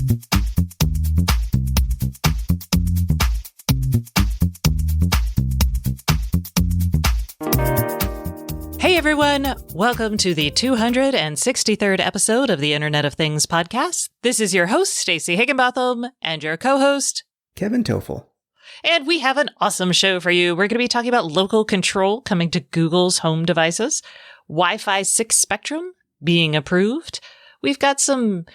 Hey everyone, welcome to the 263rd episode of the Internet of Things podcast. This is your host, Stacey Higginbotham, and your co-host, Kevin Toffel. And we have an awesome show for you. We're going to be talking about local control coming to Google's home devices, Wi-Fi 6 Spectrum being approved. We've got some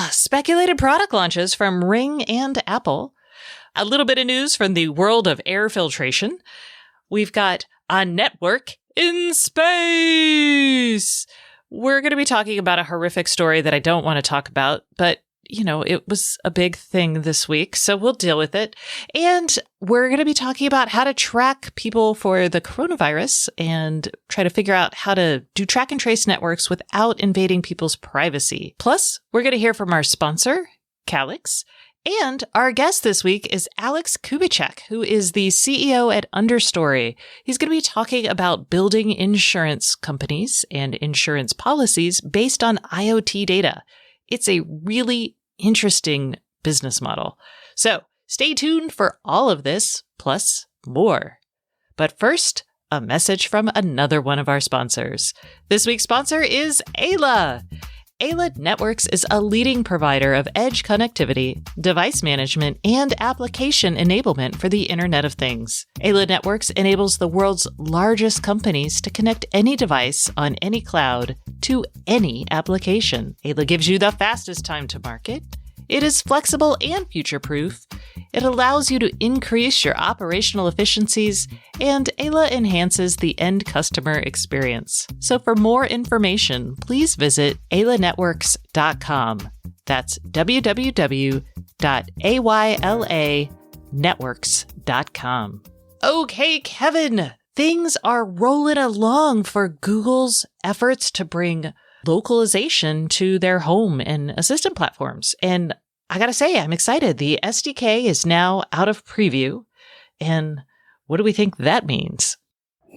speculated product launches from Ring and Apple, a little bit of news from the world of air filtration. We've got a network in space. We're going to be talking about a horrific story that I don't want to talk about, but it was a big thing this week, so we'll deal with it. And we're going to be talking about how to track people for the coronavirus and try to figure out how to do track and trace networks without invading people's privacy. Plus, we're going to hear from our sponsor, Calix. And our guest this week is Alex Kubicek, who is the CEO at Understory. He's going to be talking about building insurance companies and insurance policies based on IoT data. It's a really interesting business model. So stay tuned for all of this, plus more. But first, a message from another one of our sponsors. This week's sponsor is Ayla. Ayla Networks is a leading provider of edge connectivity, device management, and application enablement for the Internet of Things. Ayla Networks enables the world's largest companies to connect any device on any cloud to any application. Ayla gives you the fastest time to market. It is flexible and future-proof. It allows you to increase your operational efficiencies, and Ayla enhances the end customer experience. So for more information, please visit aylanetworks.com. That's www.aylanetworks.com. Okay, Kevin, things are rolling along for Google's efforts to bring localization to their home and assistant platforms. And I gotta say, I'm excited. The SDK is now out of preview. And what do we think that means?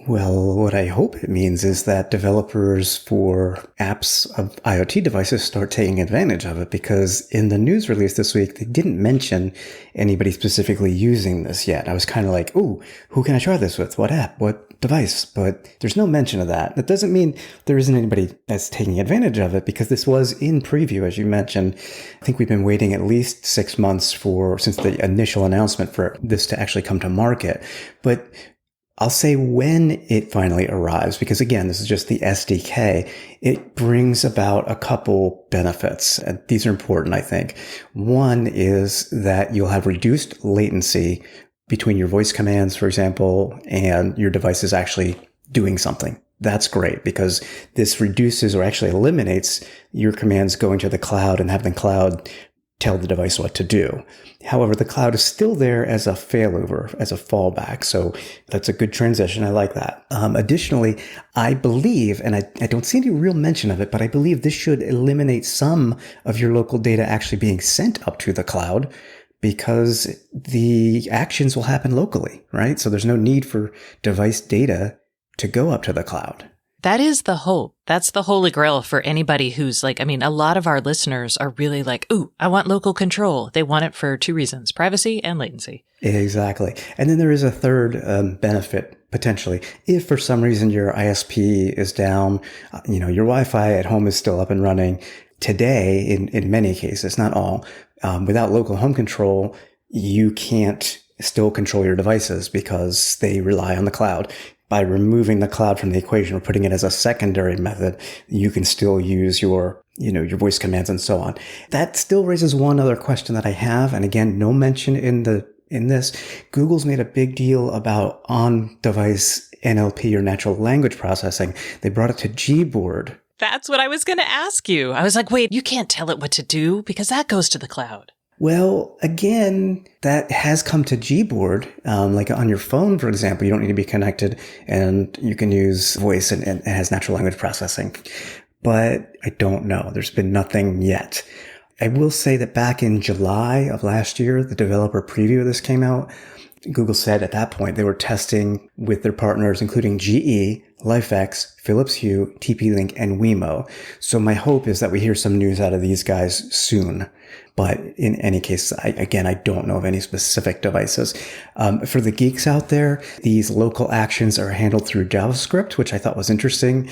Well, what I hope it means is that developers for apps of IoT devices start taking advantage of it, because in the news release this week, they didn't mention anybody specifically using this yet. I was kind of like, ooh, who can I try this with? What app? What device? But there's no mention of that. That doesn't mean there isn't anybody that's taking advantage of it, because this was in preview, as you mentioned. I think we've been waiting at least 6 months since the initial announcement for this to actually come to market. But I'll say when it finally arrives, because again, this is just the SDK, it brings about a couple benefits. And these are important, I think. One is that you'll have reduced latency between your voice commands, for example, and your device is actually doing something. That's great, because this reduces or actually eliminates your commands going to the cloud and having the cloud tell the device what to do. However, the cloud is still there as a failover, as a fallback. So that's a good transition. I like that. Additionally, I believe, and I don't see any real mention of it, but I believe this should eliminate some of your local data actually being sent up to the cloud, because the actions will happen locally, right? So there's no need for device data to go up to the cloud. That is the hope. That's the holy grail for anybody who's like, a lot of our listeners are really like, ooh, I want local control. They want it for two reasons, privacy and latency. Exactly. And then there is a third benefit, potentially. If for some reason your ISP is down, your Wi-Fi at home is still up and running. Today, in many cases, not all, without local home control, you can't still control your devices because they rely on the cloud. By removing the cloud from the equation or putting it as a secondary method, you can still use your voice commands and so on. That still raises one other question that I have. And again, no mention in this. Google's made a big deal about on-device NLP or natural language processing. They brought it to Gboard. That's what I was going to ask you. I was like, wait, you can't tell it what to do because that goes to the cloud. Well, again, that has come to Gboard. Like on your phone, for example, you don't need to be connected and you can use voice and it has natural language processing. But I don't know. There's been nothing yet. I will say that back in July of last year, the developer preview of this came out. Google said at that point they were testing with their partners, including GE, LifeX, Philips Hue, TP-Link, and Wemo. So my hope is that we hear some news out of these guys soon. But in any case, I don't know of any specific devices. For the geeks out there, these local actions are handled through JavaScript, which I thought was interesting,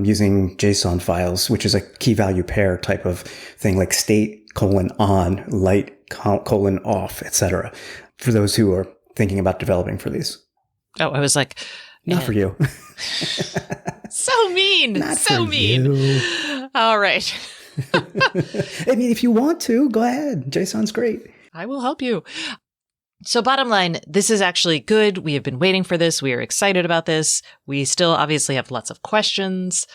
using JSON files, which is a key value pair type of thing, like state::on, light::off, etc. For those who are thinking about developing for these. Oh, I was like, not for you. So mean. Not so for mean. You. All right. I mean, if you want to, go ahead. JSON's great. I will help you. So bottom line, this is actually good. We have been waiting for this. We are excited about this. We still obviously have lots of questions,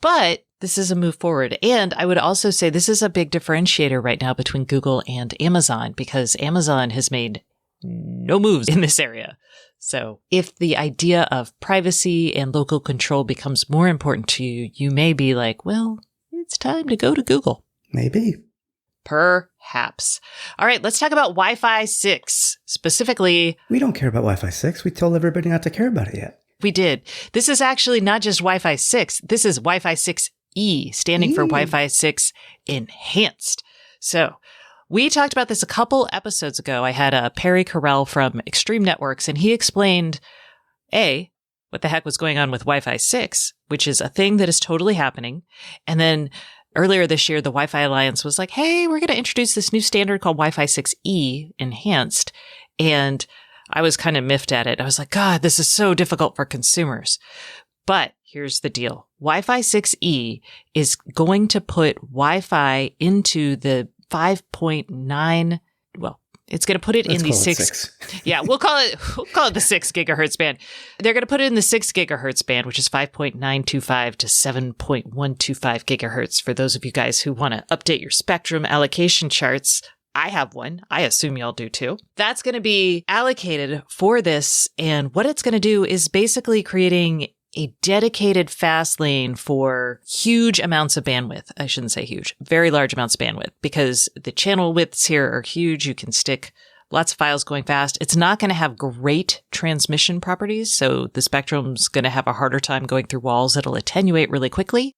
but this is a move forward. And I would also say this is a big differentiator right now between Google and Amazon, because Amazon has made no moves in this area. So if the idea of privacy and local control becomes more important to you, you may be like, well, it's time to go to Google. Maybe. Perhaps. All right, let's talk about Wi-Fi 6. Specifically, we don't care about Wi-Fi 6. We told everybody not to care about it yet. We did. This is actually not just Wi-Fi 6. This is Wi-Fi 6E, standing for Wi-Fi 6 Enhanced. So we talked about this a couple episodes ago. I had Perry Carrell from Extreme Networks, and he explained, A, what the heck was going on with Wi-Fi 6, which is a thing that is totally happening. And then earlier this year, the Wi-Fi Alliance was like, hey, we're going to introduce this new standard called Wi-Fi 6E Enhanced. And I was kind of miffed at it. I was like, God, this is so difficult for consumers. But here's the deal. Wi-Fi 6E is going to put Wi-Fi into the 5.9, well, it's going to put it in the 6. Yeah, we'll call it the 6 gigahertz band. They're going to put it in the 6 gigahertz band, which is 5.925 to 7.125 gigahertz. For those of you guys who want to update your spectrum allocation charts, I have one. I assume y'all do too. That's going to be allocated for this. And what it's going to do is basically creating a dedicated fast lane for huge amounts of bandwidth. I shouldn't say huge, very large amounts of bandwidth, because the channel widths here are huge. You can stick lots of files going fast. It's not going to have great transmission properties, so the spectrum's going to have a harder time going through walls. It'll attenuate really quickly.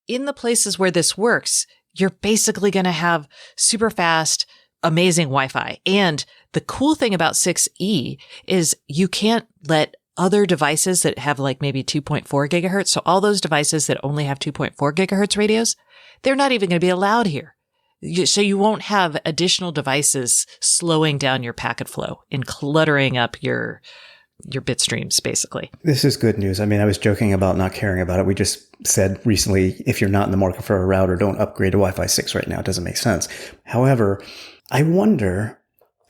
In the places where this works, you're basically going to have super fast, amazing Wi-Fi. And the cool thing about 6E is you can't let other devices that have like maybe 2.4 gigahertz. So all those devices that only have 2.4 gigahertz radios, they're not even going to be allowed here. So you won't have additional devices slowing down your packet flow and cluttering up your bit streams, basically. This is good news. I mean, I was joking about not caring about it. We just said recently, if you're not in the market for a router, don't upgrade to Wi-Fi 6 right now. It doesn't make sense. However, I wonder,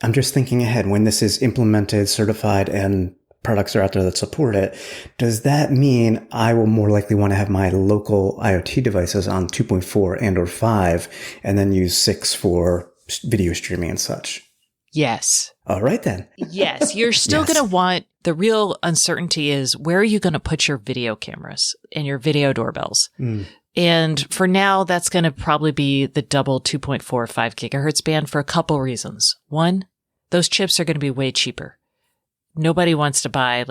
I'm just thinking ahead, when this is implemented, certified, and products are out there that support it, does that mean I will more likely want to have my local IoT devices on 2.4 and or 5 and then use 6 for video streaming and such? Yes. All right, then. Yes. You're still going to want, the real uncertainty is, where are you going to put your video cameras and your video doorbells? And for now, that's going to probably be the double 2.45 gigahertz band for a couple reasons. One, those chips are going to be way cheaper. Nobody wants to buy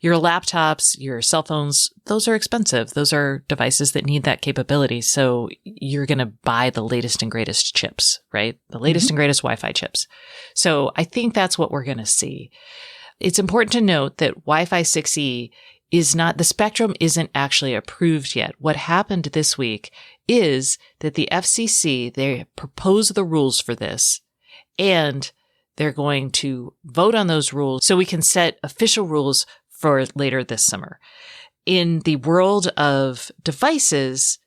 your laptops, your cell phones, those are expensive. Those are devices that need that capability. So you're going to buy the latest and greatest chips, right? The latest and greatest Wi-Fi chips. So I think that's what we're going to see. It's important to note that Wi-Fi 6E is not, the spectrum isn't actually approved yet. What happened this week is that the FCC, they proposed the rules for this, and they're going to vote on those rules so we can set official rules for later this summer. In the world of devices,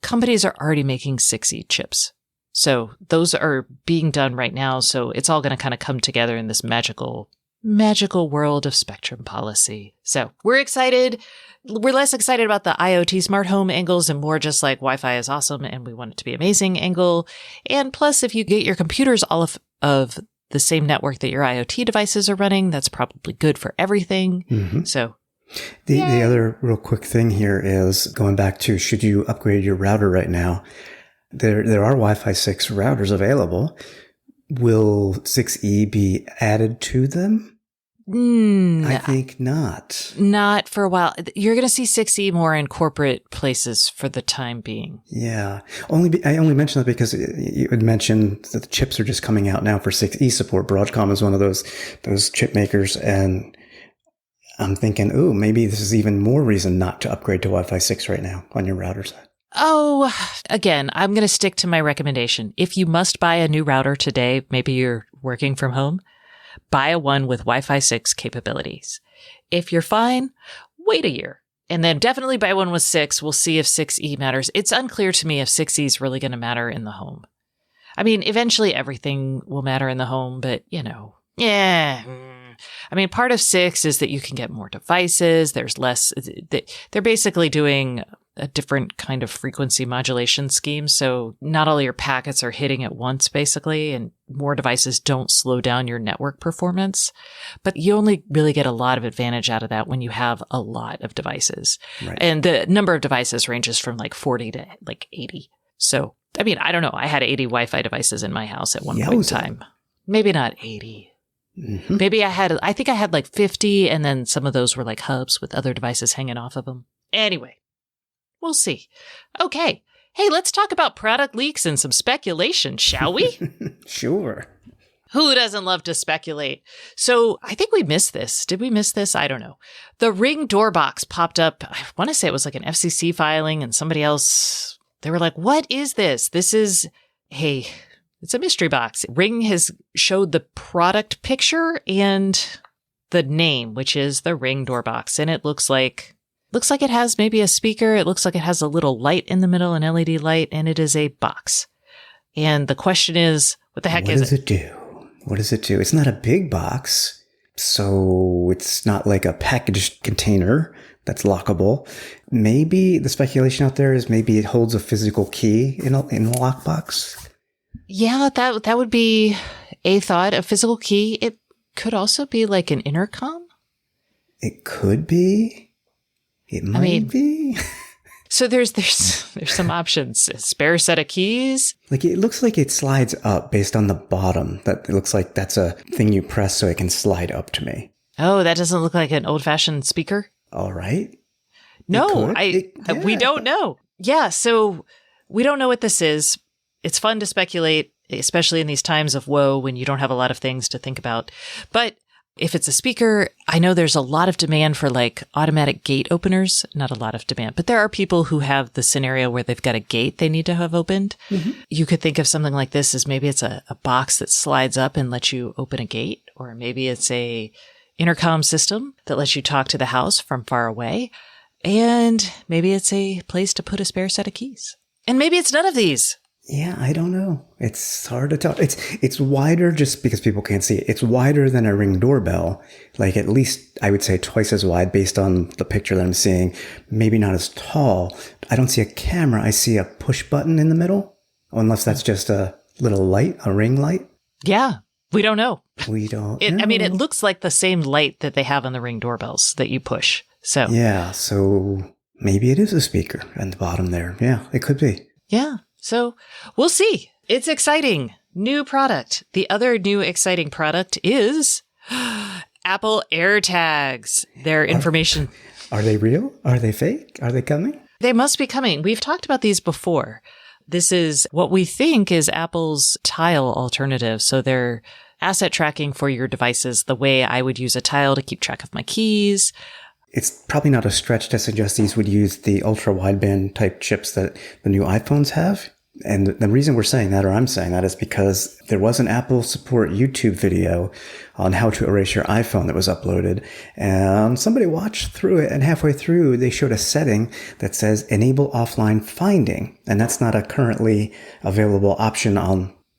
companies are already making 6E chips. So those are being done right now. So it's all going to kind of come together in this magical world of spectrum policy. So we're excited. We're less excited about the IoT smart home angles and more just like Wi-Fi is awesome and we want it to be amazing angle. And plus, if you get your computers all of the same network that your IoT devices are running, that's probably good for everything. So the other real quick thing here is going back to, should you upgrade your router right now? There are Wi-Fi 6 routers available. Will 6E be added to them? I think not. Not for a while. You're going to see 6E more in corporate places for the time being. Yeah. I only mention that because you had mentioned that the chips are just coming out now for 6E support. Broadcom is one of those chip makers, and I'm thinking, oh, maybe this is even more reason not to upgrade to Wi-Fi 6 right now on your router side. Oh, again, I'm going to stick to my recommendation. If you must buy a new router today, maybe you're working from home, buy a one with Wi-Fi 6 capabilities. If you're fine, wait a year. And then definitely buy one with 6. We'll see if 6E matters. It's unclear to me if 6E is really going to matter in the home. I mean, eventually everything will matter in the home, but, yeah. I mean, part of 6 is that you can get more devices. There's less. They're basically doing a different kind of frequency modulation scheme. So not all your packets are hitting at once, basically, and more devices don't slow down your network performance. But you only really get a lot of advantage out of that when you have a lot of devices. Right. And the number of devices ranges from like 40 to like 80. So, I mean, I don't know. I had 80 Wi-Fi devices in my house at one point in time. Maybe not 80. Mm-hmm. Maybe I think I had like 50, and then some of those were like hubs with other devices hanging off of them. Anyway, we'll see. Okay. Hey, let's talk about product leaks and some speculation, shall we? Sure. Who doesn't love to speculate? So I think we missed this. Did we miss this? I don't know. The Ring door box popped up. I want to say it was like an FCC filing, and somebody else, they were like, what is this? It's a mystery box. Ring has showed the product picture and the name, which is the Ring door box. And it looks like it has maybe a speaker. It looks like it has a little light in the middle, an LED light, and it is a box. And the question is, what the heck is it? What does it do? What does it do? It's not a big box, so it's not like a packaged container that's lockable. Maybe the speculation out there is maybe it holds a physical key in a lockbox. Yeah, that would be a thought, a physical key. It could also be like an intercom. It could be. It might be. So there's some options. A spare set of keys. Like it looks like it slides up based on the bottom. That it looks like that's a thing you press so it can slide up to me. Oh, that doesn't look like an old-fashioned speaker? All right. No, we don't know. Yeah, so we don't know what this is. It's fun to speculate, especially in these times of woe when you don't have a lot of things to think about. But if it's a speaker, I know there's a lot of demand for like automatic gate openers. Not a lot of demand, but there are people who have the scenario where they've got a gate they need to have opened. Mm-hmm. You could think of something like this as maybe it's a box that slides up and lets you open a gate, or maybe it's a intercom system that lets you talk to the house from far away. And maybe it's a place to put a spare set of keys. And maybe it's none of these. Yeah, I don't know. It's hard to tell. It's wider just because people can't see it. It's wider than a Ring doorbell. Like at least I would say twice as wide based on the picture that I'm seeing. Maybe not as tall. I don't see a camera. I see a push button in the middle. Unless that's just a little light, a ring light. Yeah, we don't know. We don't know. I mean, it looks like the same light that they have on the Ring doorbells that you push. So yeah, so maybe it is a speaker at the bottom there. Yeah, it could be. Yeah. So we'll see. It's exciting. New product. The other new exciting product is Apple AirTags. Their information. Are they real? Are they fake? Are they coming? They must be coming. We've talked about these before. This is what we think is Apple's Tile alternative. So they're asset tracking for your devices the way I would use a Tile to keep track of my keys. It's probably not a stretch to suggest these would use the ultra wideband type chips that the new iPhones have. And the reason we're saying that, or I'm saying that, is because there was an Apple support YouTube video on how to erase your iPhone that was uploaded. And somebody watched through it, and halfway through, they showed a setting that says enable offline finding. And that's not a currently available option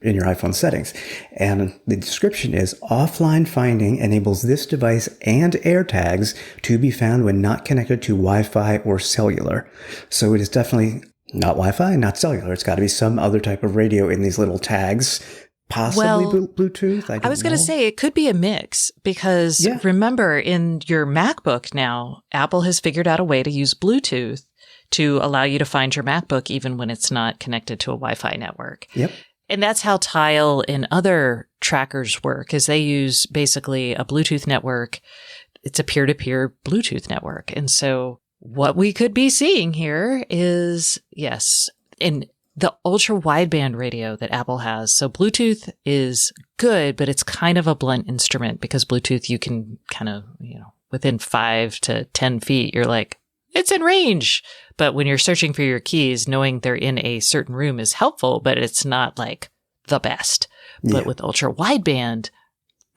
in your iPhone settings. And the description is offline finding enables this device and AirTags to be found when not connected to Wi-Fi or cellular. So it is definitely not Wi-Fi, not cellular. It's got to be some other type of radio in these little tags, possibly Bluetooth. I was going to say it could be a mix because remember in your MacBook now, Apple has figured out a way to use Bluetooth to allow you to find your MacBook even when it's not connected to a Wi-Fi network. Yep. And that's how Tile and other trackers work, is they use basically a Bluetooth network. It's a peer-to-peer Bluetooth network. And so what we could be seeing here is, yes, in the ultra wideband radio that Apple has. So Bluetooth is good, but it's kind of a blunt instrument because Bluetooth, you can kind of, within 5 to 10 feet, you're like, it's in range. But when you're searching for your keys, knowing they're in a certain room is helpful, but it's not like the best. Yeah. But with ultra wideband,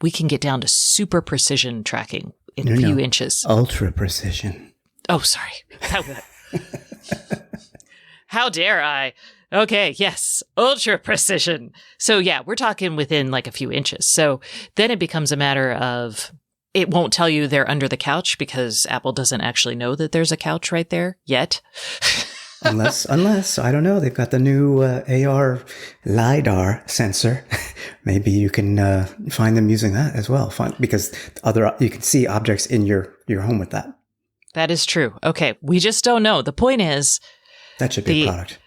we can get down to super precision tracking in a few inches. Ultra precision. Oh, sorry. How dare I? Okay, yes, ultra precision. So yeah, we're talking within like a few inches. So then it becomes a matter of, it won't tell you they're under the couch because Apple doesn't actually know that there's a couch right there yet. unless, I don't know, they've got the new AR LiDAR sensor. Maybe you can find them using that as well. Because you can see objects in your home with that. That is true. Okay, we just don't know. The point is, that should be a product.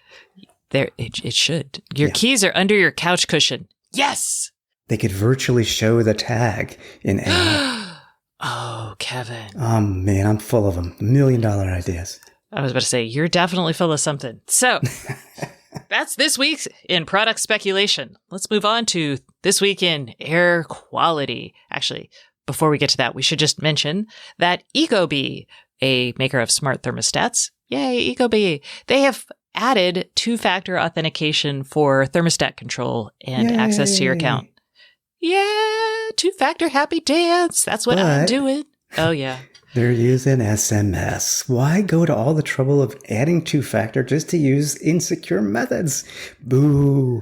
It should. Your keys are under your couch cushion. Yes! They could virtually show the tag in AR. Oh, Kevin. Oh, man, I'm full of them. $1 million ideas. I was about to say, you're definitely full of something. So, that's this week's in product speculation. Let's move on to this week in air quality. Actually, before we get to that, we should just mention that Ecobee, a maker of smart thermostats, yay, Ecobee, they have added two-factor authentication for thermostat control and access to your account. Yeah, two-factor happy dance. That's what I'm doing. Oh, yeah. They're using SMS. Why go to all the trouble of adding two-factor just to use insecure methods? Boo.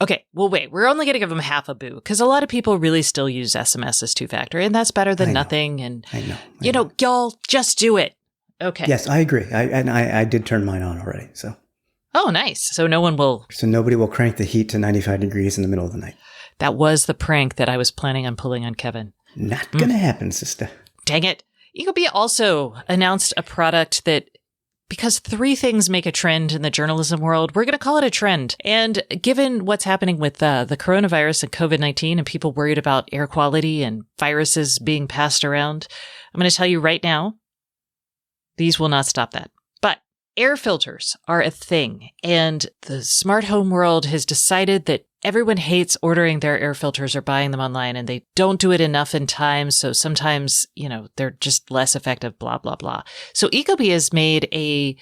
Okay, well, wait. We're only going to give them half a boo because a lot of people really still use SMS as two-factor, and that's better than nothing. And I know. Y'all just do it. Okay. Yes, I agree. I did turn mine on already. So. Oh, nice. So nobody will crank the heat to 95 degrees in the middle of the night. That was the prank that I was planning on pulling on Kevin. Not gonna happen, sister. Dang it. Ecobee also announced a product that, because 3 things make a trend in the journalism world, we're going to call it a trend. And given what's happening with the coronavirus and COVID-19 and people worried about air quality and viruses being passed around, I'm going to tell you right now, these will not stop that. But air filters are a thing. And the smart home world has decided that everyone hates ordering their air filters or buying them online, and they don't do it enough in time. So sometimes, they're just less effective, blah, blah, blah. So Ecobee has made a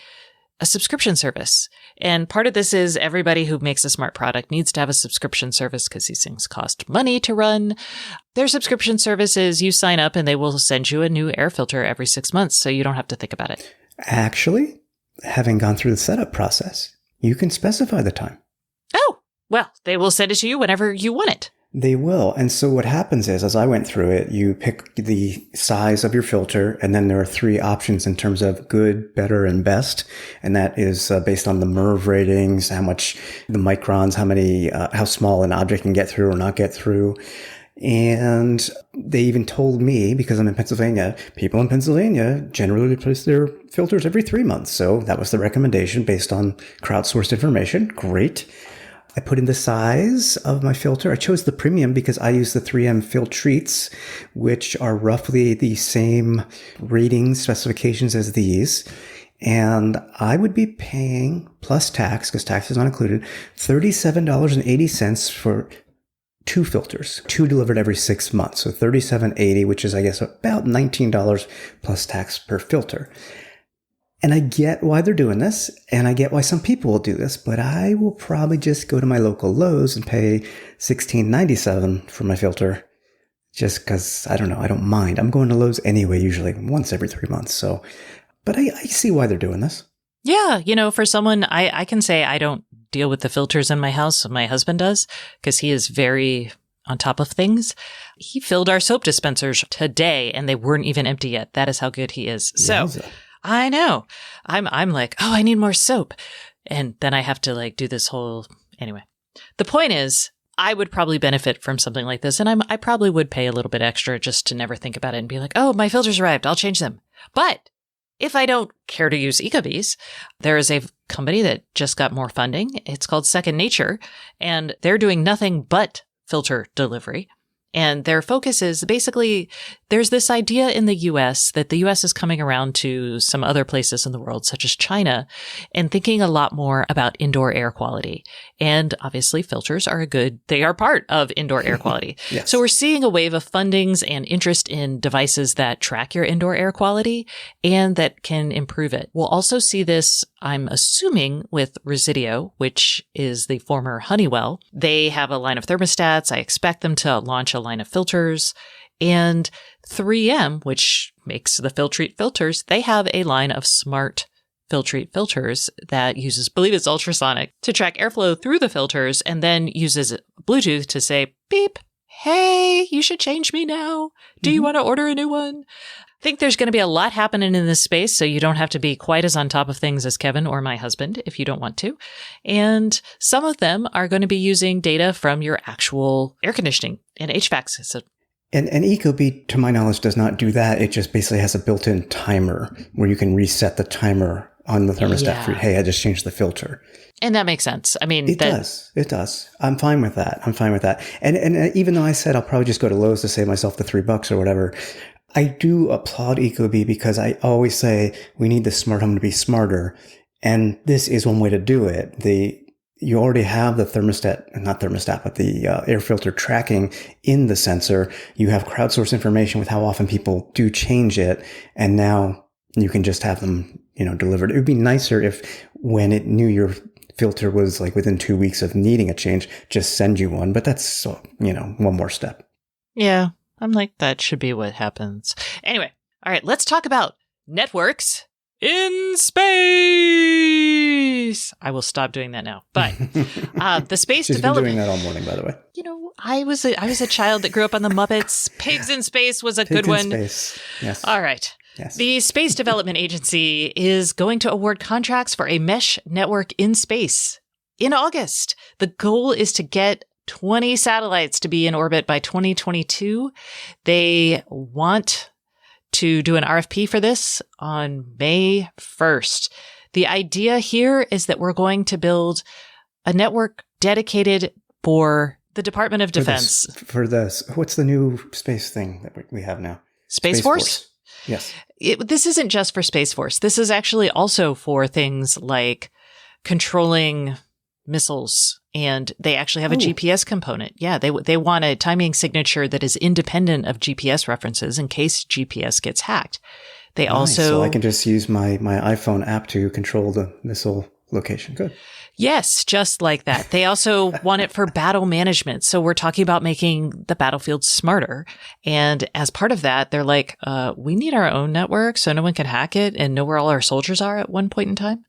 subscription service. And part of this is everybody who makes a smart product needs to have a subscription service because these things cost money to run. Their subscription service is you sign up and they will send you a new air filter every 6 months, so you don't have to think about it. Actually, having gone through the setup process, you can specify the time. Oh, well, they will send it to you whenever you want it. They will. And so what happens is, as I went through it, you pick the size of your filter, and then there are 3 options in terms of good, better, and best. And that is based on the MERV ratings, how much the microns, how small an object can get through or not get through. And they even told me, because I'm in Pennsylvania, people in Pennsylvania generally replace their filters every 3 months. So that was the recommendation based on crowdsourced information. Great. I put in the size of my filter. I chose the premium because I use the 3M Filtreats, which are roughly the same rating specifications as these. And I would be paying, plus tax, because tax is not included, $37.80 for 2 filters, 2 delivered every 6 months. So $37.80, which is, I guess, about $19 plus tax per filter. And I get why they're doing this, and I get why some people will do this, but I will probably just go to my local Lowe's and pay $16.97 for my filter, just because, I don't know, I don't mind. I'm going to Lowe's anyway, usually once every 3 months. So, but I see why they're doing this. Yeah, for someone, I can say I don't deal with the filters in my house. My husband does, because he is very on top of things. He filled our soap dispensers today, and they weren't even empty yet. That is how good he is. So. Yowza. I know. I'm like, oh, I need more soap. And then I have to do this whole, anyway. The point is, I would probably benefit from something like this. And I probably would pay a little bit extra just to never think about it and be like, oh, my filters arrived. I'll change them. But if I don't care to use Ecobees, there is a company that just got more funding. It's called Second Nature, and they're doing nothing but filter delivery. And their focus is basically, there's this idea in the US that the US is coming around to some other places in the world, such as China, and thinking a lot more about indoor air quality. And obviously filters are they are part of indoor air quality. Yes. So we're seeing a wave of fundings and interest in devices that track your indoor air quality and that can improve it. We'll also see this, I'm assuming, with Resideo, which is the former Honeywell. They have a line of thermostats. I expect them to launch a line of filters. And 3M, which makes the Filtrete filters, they have a line of smart Filtrete filters that uses, I believe it's ultrasonic, to track airflow through the filters and then uses Bluetooth to say, beep, hey, you should change me now. Do you want to order a new one? I think there's going to be a lot happening in this space, so you don't have to be quite as on top of things as Kevin or my husband if you don't want to. And some of them are going to be using data from your actual air conditioning and HVAC system. And Ecobee, to my knowledge, does not do that. It just basically has a built-in timer where you can reset the timer on the thermostat for, hey, I just changed the filter. And that makes sense. I mean, It does. I'm fine with that. And even though I said I'll probably just go to Lowe's to save myself the $3 or whatever, I do applaud Ecobee because I always say we need the smart home to be smarter. And this is one way to do it. You already have the the air filter tracking in the sensor. You have crowdsourced information with how often people do change it. And now you can just have them, delivered. It would be nicer if when it knew your filter was like within 2 weeks of needing a change, just send you one. But that's, one more step. Yeah. I'm like, that should be what happens. Anyway. All right. Let's talk about networks in space. I will stop doing that now. But the space She's development. been doing that all morning, by the way. I was a child that grew up on the Muppets. Pigs in Space was a good one. Pigs in Space. Yes. All right. Yes. The Space Development Agency is going to award contracts for a mesh network in space in August. The goal is to get 20 satellites to be in orbit by 2022. They want to do an RFP for this on May 1st. The idea here is that we're going to build a network dedicated for the Department of Defense. What's the new space thing that we have now? Space Force? Yes. This isn't just for Space Force. This is actually also for things like controlling missiles. And they actually have a GPS component. Yeah, they want a timing signature that is independent of GPS references in case GPS gets hacked. They also... So I can just use my iPhone app to control the missile location. Good. Yes, just like that. They also want it for battle management. So we're talking about making the battlefield smarter. And as part of that, they're like, we need our own network so no one can hack it and know where all our soldiers are at one point in time.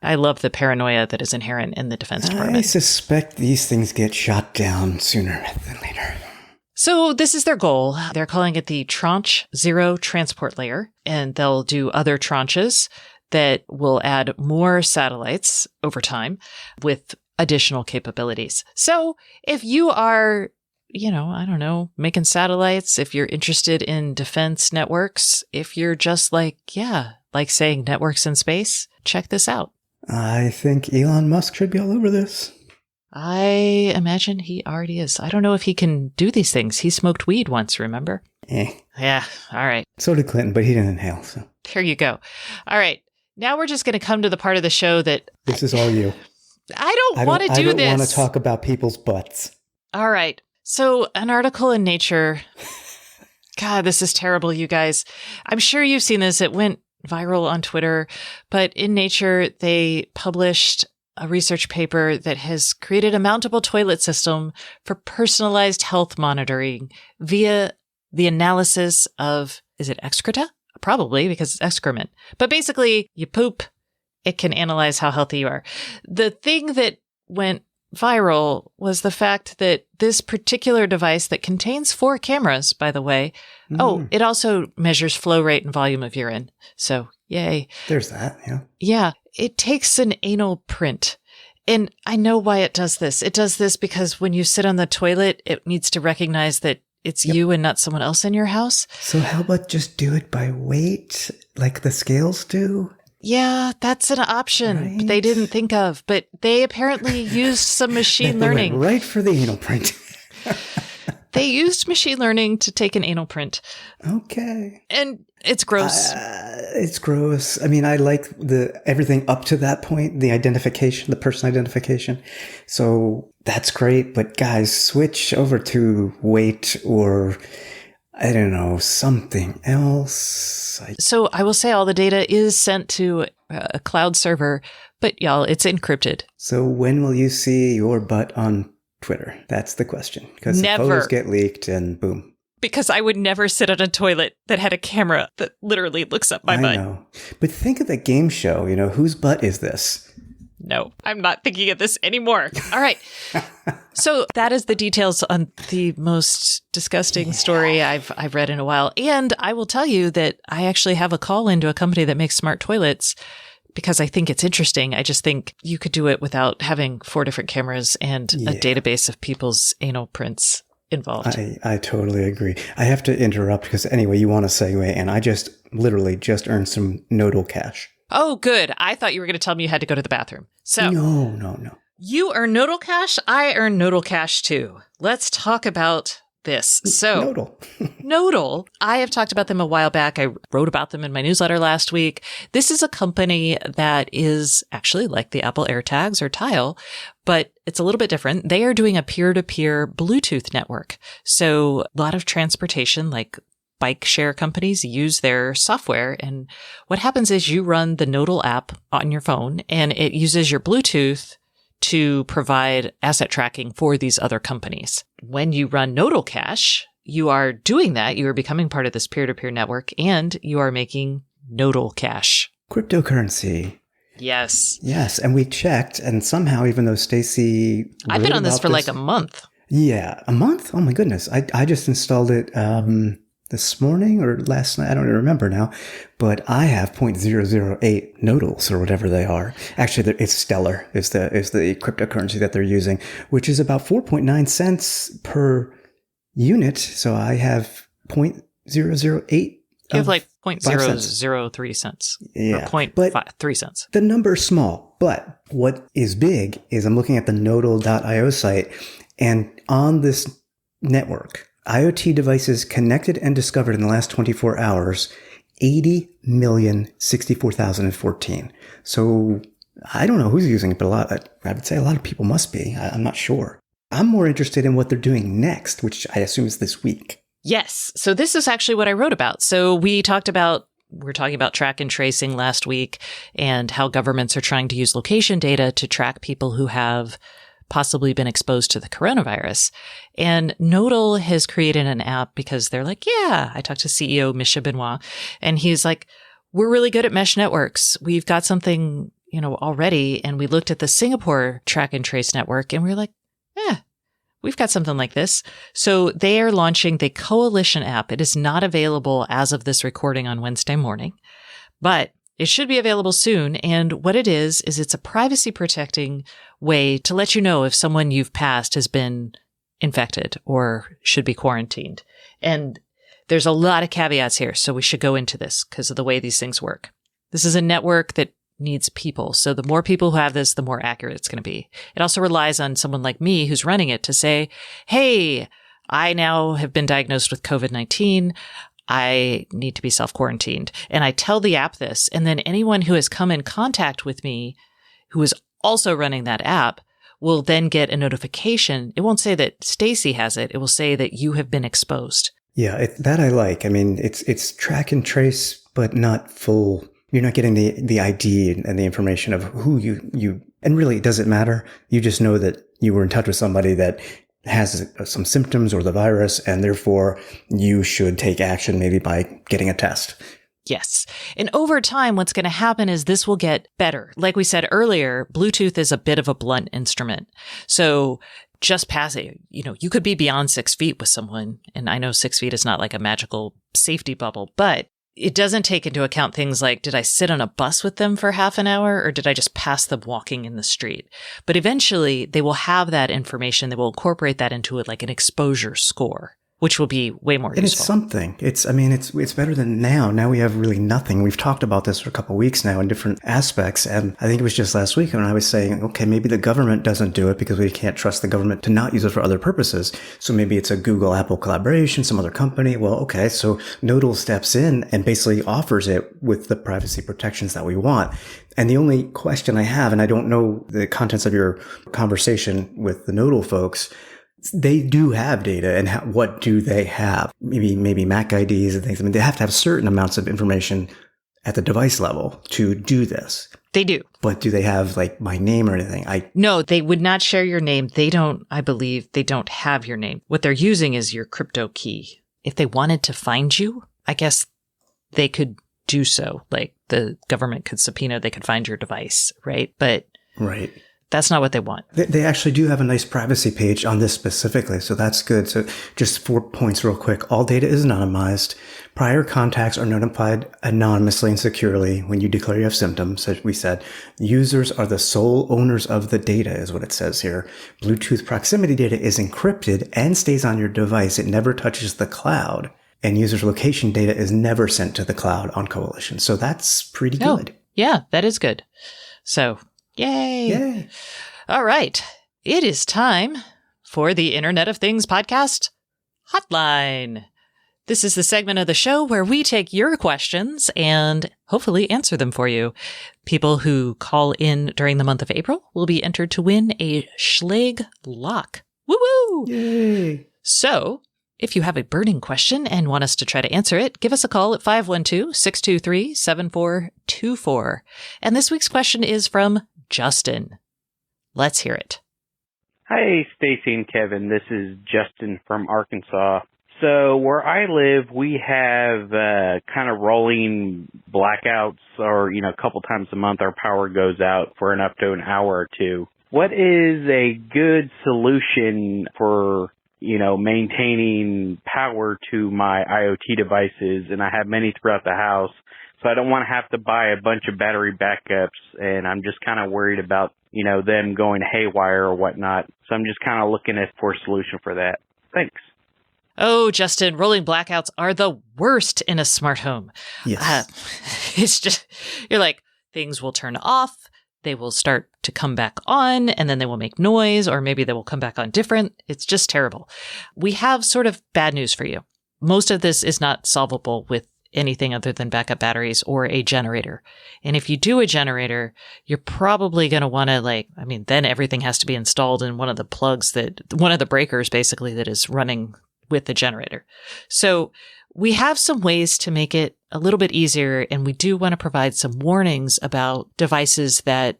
I love the paranoia that is inherent in the Defense Department. I suspect these things get shot down sooner than later. So this is their goal. They're calling it the Tranche 0 Transport Layer, and they'll do other tranches that will add more satellites over time with additional capabilities. So if you are, making satellites, if you're interested in defense networks, if you're just like saying networks in space, check this out. I think Elon Musk should be all over this. I imagine he already is. I don't know if he can do these things. He smoked weed once, remember? Yeah. All right. So did Clinton, but he didn't inhale. So there you go. All right. Now we're just going to come to the part of the show that... This is all you. I don't want to do this. I don't want to talk about people's butts. All right. So an article in Nature... God, this is terrible, you guys. I'm sure you've seen this. It went viral on Twitter. But in Nature, they published a research paper that has created a mountable toilet system for personalized health monitoring via the analysis of, is it excreta? Probably, because it's excrement. But basically, you poop, it can analyze how healthy you are. The thing that went viral was the fact that this particular device that contains 4 cameras, by the way, it also measures flow rate and volume of urine. So, yay. There's that, yeah. Yeah. It takes an anal print. And I know why it does this. It does this because when you sit on the toilet, it needs to recognize that it's you and not someone else in your house. So how about just do it by weight? like the scales do? Yeah, that's an option Right? they didn't think of, but they apparently used some machine They went learning. right for the anal print. They used machine learning to take an anal print. Okay. And it's gross. It's gross. I mean, I like everything up to that point, the identification, the person identification. So that's great. But guys, switch over to weight or, I don't know, something else. So I will say all the data is sent to a cloud server, but y'all, it's encrypted. So when will you see your butt on Twitter? That's the question. Because the Never. photos get leaked and boom. Because I would never sit on a toilet that had a camera that literally looks up my butt. I know. But think of the game show, whose butt is this? No, I'm not thinking of this anymore. All right. So that is the details on the most disgusting story I've read in a while. And I will tell you that I actually have a call into a company that makes smart toilets because I think it's interesting. I just think you could do it without having 4 different cameras and a database of people's anal prints involved. I totally agree. I have to interrupt because anyway, you want to segue, and I literally earned some Nodal cash. Oh, good. I thought you were going to tell me you had to go to the bathroom. So No. You earn Nodal cash. I earn Nodal cash too. Let's talk about this. So Nodal. Nodal, I have talked about them a while back. I wrote about them in my newsletter last week. This is a company that is actually like the Apple AirTags or Tile, but it's a little bit different. They are doing a peer-to-peer Bluetooth network. So a lot of transportation, like bike share companies, use their software. And what happens is you run the Nodal app on your phone and it uses your Bluetooth to provide asset tracking for these other companies. When you run Nodal Cash, you are doing that. You are becoming part of this peer-to-peer network and you are making Nodal Cash. Cryptocurrency. Yes. Yes. And we checked, and somehow, even though Stacy, I've been on this for like a month. Yeah. A month? Oh my goodness. I just installed it this morning or last night. I don't even remember now, but I have 0.008 nodals or whatever they are. Actually, it's Stellar is the cryptocurrency that they're using, which is about 4.9 cents per unit. So I have 0.008. You have like 0.003 cents. Yeah. Or 0.3 cents. The number's small, but what is big is I'm looking at the nodal.io site, and on this network, IoT devices connected and discovered in the last 24 hours, 80,064,014. So I don't know who's using it, but I would say a lot of people must be. I'm not sure. I'm more interested in what they're doing next, which I assume is this week. Yes. So this is actually what I wrote about. So we're talking about track and tracing last week and how governments are trying to use location data to track people who have possibly been exposed to the coronavirus. And Nodal has created an app because they're like, yeah, I talked to CEO Misha Benoit, and he's like, we're really good at mesh networks. We've got something, already. And we looked at the Singapore track and trace network and we were like, we've got something like this. So they are launching the Coalition app. It is not available as of this recording on Wednesday morning, but it should be available soon. And what it is it's a privacy protecting way to let you know if someone you've passed has been infected or should be quarantined. And there's a lot of caveats here. So we should go into this because of the way these things work. This is a network that needs people. So the more people who have this, the more accurate it's going to be. It also relies on someone like me who's running it to say, hey, I now have been diagnosed with COVID-19. I need to be self-quarantined. And I tell the app this. And then anyone who has come in contact with me who is also running that app will then get a notification. It won't say that Stacy has it. It will say that you have been exposed. Yeah, that I like. I mean, it's track and trace, but not full. You're not getting the ID and the information of who you, and really it doesn't matter. You just know that you were in touch with somebody that has some symptoms or the virus, and therefore you should take action maybe by getting a test. Yes. And over time, what's going to happen is this will get better. Like we said earlier, Bluetooth is a bit of a blunt instrument. So just pass it. You could be beyond 6 feet with someone. And I know 6 feet is not like a magical safety bubble, but it doesn't take into account things like, did I sit on a bus with them for half an hour or did I just pass them walking in the street? But eventually they will have that information. They will incorporate that into like an exposure score. which will be way more and useful. it's something. It's better than now. Now we have really nothing. We've talked about this for a couple of weeks now in different aspects. And I think it was just last week when I was saying, okay, maybe the government doesn't do it because we can't trust the government to not use it for other purposes. So maybe it's a Google Apple collaboration, some other company. Well, okay. So Nodal steps in and basically offers it with the privacy protections that we want. And the only question I have, and I don't know the contents of your conversation with the Nodal folks, they do have data, and what do they have? Maybe MAC IDs and things. I mean, they have to have certain amounts of information at the device level to do this. They do. But do they have like my name or anything? No, they would not share your name. I believe they don't have your name. What they're using is your crypto key. If they wanted to find you, I guess they could do so. Like the government could subpoena, they could find your device, right? But right. That's not what they want. They actually do have a nice privacy page on this specifically, so that's good. So just 4 points real quick. All data is anonymized. Prior contacts are notified anonymously and securely when you declare you have symptoms. As we said, users are the sole owners of the data is what it says here. Bluetooth proximity data is encrypted and stays on your device. It never touches the cloud. And users' location data is never sent to the cloud on Coalition. So that's pretty good. Yeah, that is good. So yay. Yay. All right. It is time for the Internet of Things podcast hotline. This is the segment of the show where we take your questions and hopefully answer them for you. People who call in during the month of April will be entered to win a Schlage lock. Woo-woo! Yay. So, if you have a burning question and want us to try to answer it, give us a call at 512-623-7424. And this week's question is from Justin. Let's hear it. Hi, Stacy and Kevin. This is Justin from Arkansas. So where I live, we have kind of rolling blackouts or, a couple times a month our power goes out for up to an hour or two. What is a good solution for maintaining power to my IoT devices? And I have many throughout the house. So I don't want to have to buy a bunch of battery backups, and I'm just kind of worried about, them going haywire or whatnot. So I'm just kind of looking for a solution for that. Thanks. Oh, Justin, rolling blackouts are the worst in a smart home. Yes. It's just, you're like, things will turn off, they will start to come back on, and then they will make noise, or maybe they will come back on different. It's just terrible. We have sort of bad news for you. Most of this is not solvable with anything other than backup batteries or a generator. And if you do a generator, you're probably going to want to then everything has to be installed in one of the breakers basically that is running with the generator. So we have some ways to make it a little bit easier, and we do want to provide some warnings about devices that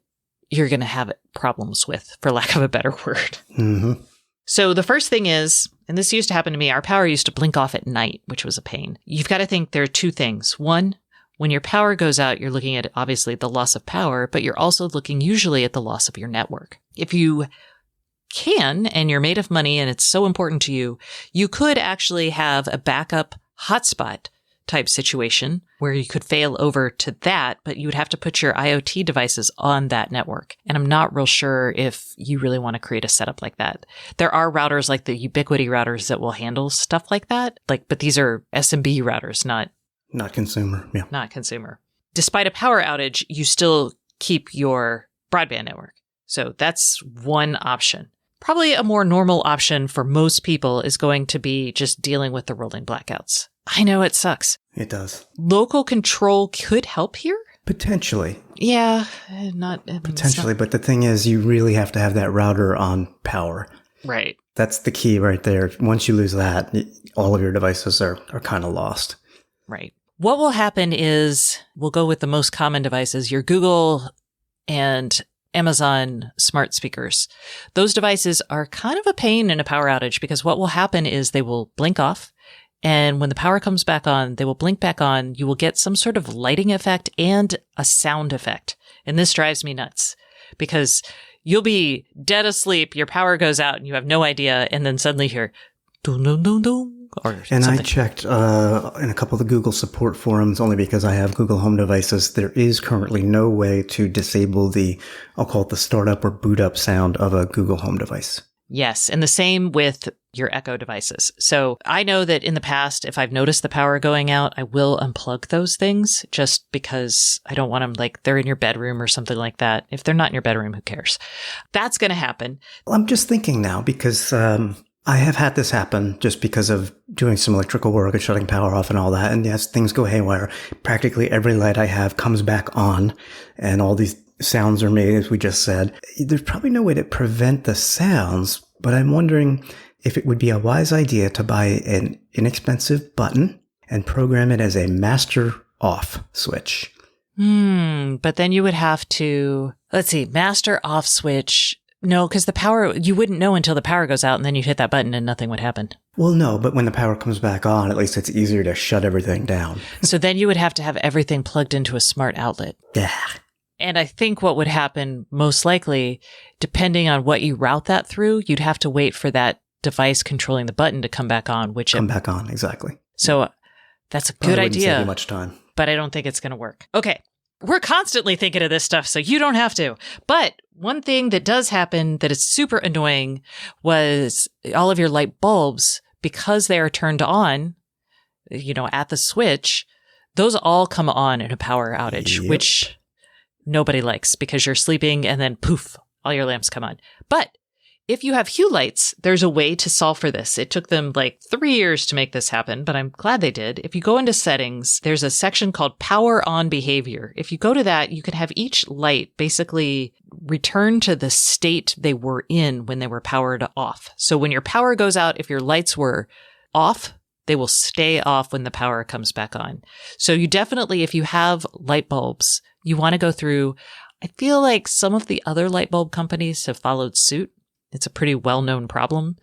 you're going to have problems with, for lack of a better word. Mm-hmm. So the first thing is, and this used to happen to me, our power used to blink off at night, which was a pain. You've got to think there are two things. One, when your power goes out, you're looking at obviously the loss of power, but you're also looking usually at the loss of your network. If you can, and you're made of money and it's so important to you, you could actually have a backup hotspot type situation where you could fail over to that, but you would have to put your IoT devices on that network. And I'm not real sure if you really want to create a setup like that. There are routers like the Ubiquiti routers that will handle stuff like that. But these are SMB routers, not consumer. Yeah. Not consumer. Despite a power outage, you still keep your broadband network. So that's one option. Probably a more normal option for most people is going to be just dealing with the rolling blackouts. I know it sucks. It does. Local control could help here? Potentially. Yeah, Potentially, but the thing is, you really have to have that router on power. Right. That's the key right there. Once you lose that, all of your devices are kind of lost. Right. What will happen is, we'll go with the most common devices, your Google and Amazon smart speakers. Those devices are kind of a pain in a power outage because what will happen is they will blink off. And when the power comes back on, they will blink back on. You will get some sort of lighting effect and a sound effect. And this drives me nuts because you'll be dead asleep. Your power goes out and you have no idea. And then suddenly hear dun, dun, dun, dun, or and something. I checked in a couple of the Google support forums, only because I have Google Home devices. There is currently no way to disable I'll call it the startup or boot up sound of a Google Home device. Yes. And the same with your Echo devices. So I know that in the past, if I've noticed the power going out, I will unplug those things just because I don't want them like they're in your bedroom or something like that. If they're not in your bedroom, who cares? That's going to happen. Well, I'm just thinking now because I have had this happen just because of doing some electrical work and shutting power off and all that. And yes, things go haywire. Practically every light I have comes back on and all these sounds are made, as we just said. There's probably no way to prevent the sounds, but I'm wondering if it would be a wise idea to buy an inexpensive button and program it as a master off switch. But then you would have to, let's see, master off switch. No, because the power, you wouldn't know until the power goes out and then you hit that button and nothing would happen. Well, no, but when the power comes back on, at least it's easier to shut everything down. So then you would have to have everything plugged into a smart outlet. Yeah. And I think what would happen most likely, depending on what you route that through, you'd have to wait for that device controlling the button to come back on, Come back on, exactly. So that's a good Probably wouldn't idea. save you much time. But I don't think it's going to work. Okay. We're constantly thinking of this stuff, so you don't have to. But one thing that does happen that is super annoying was all of your light bulbs, because they are turned on, at the switch, those all come on in a power outage, Yep. which nobody likes because you're sleeping and then poof, all your lamps come on. But if you have Hue lights, there's a way to solve for this. It took them like 3 years to make this happen, but I'm glad they did. If you go into settings, there's a section called power on behavior. If you go to that, you can have each light basically return to the state they were in when they were powered off. So when your power goes out, if your lights were off, they will stay off when the power comes back on. So you definitely, if you have light bulbs, you want to go through. I feel like some of the other light bulb companies have followed suit. It's a pretty well-known problem.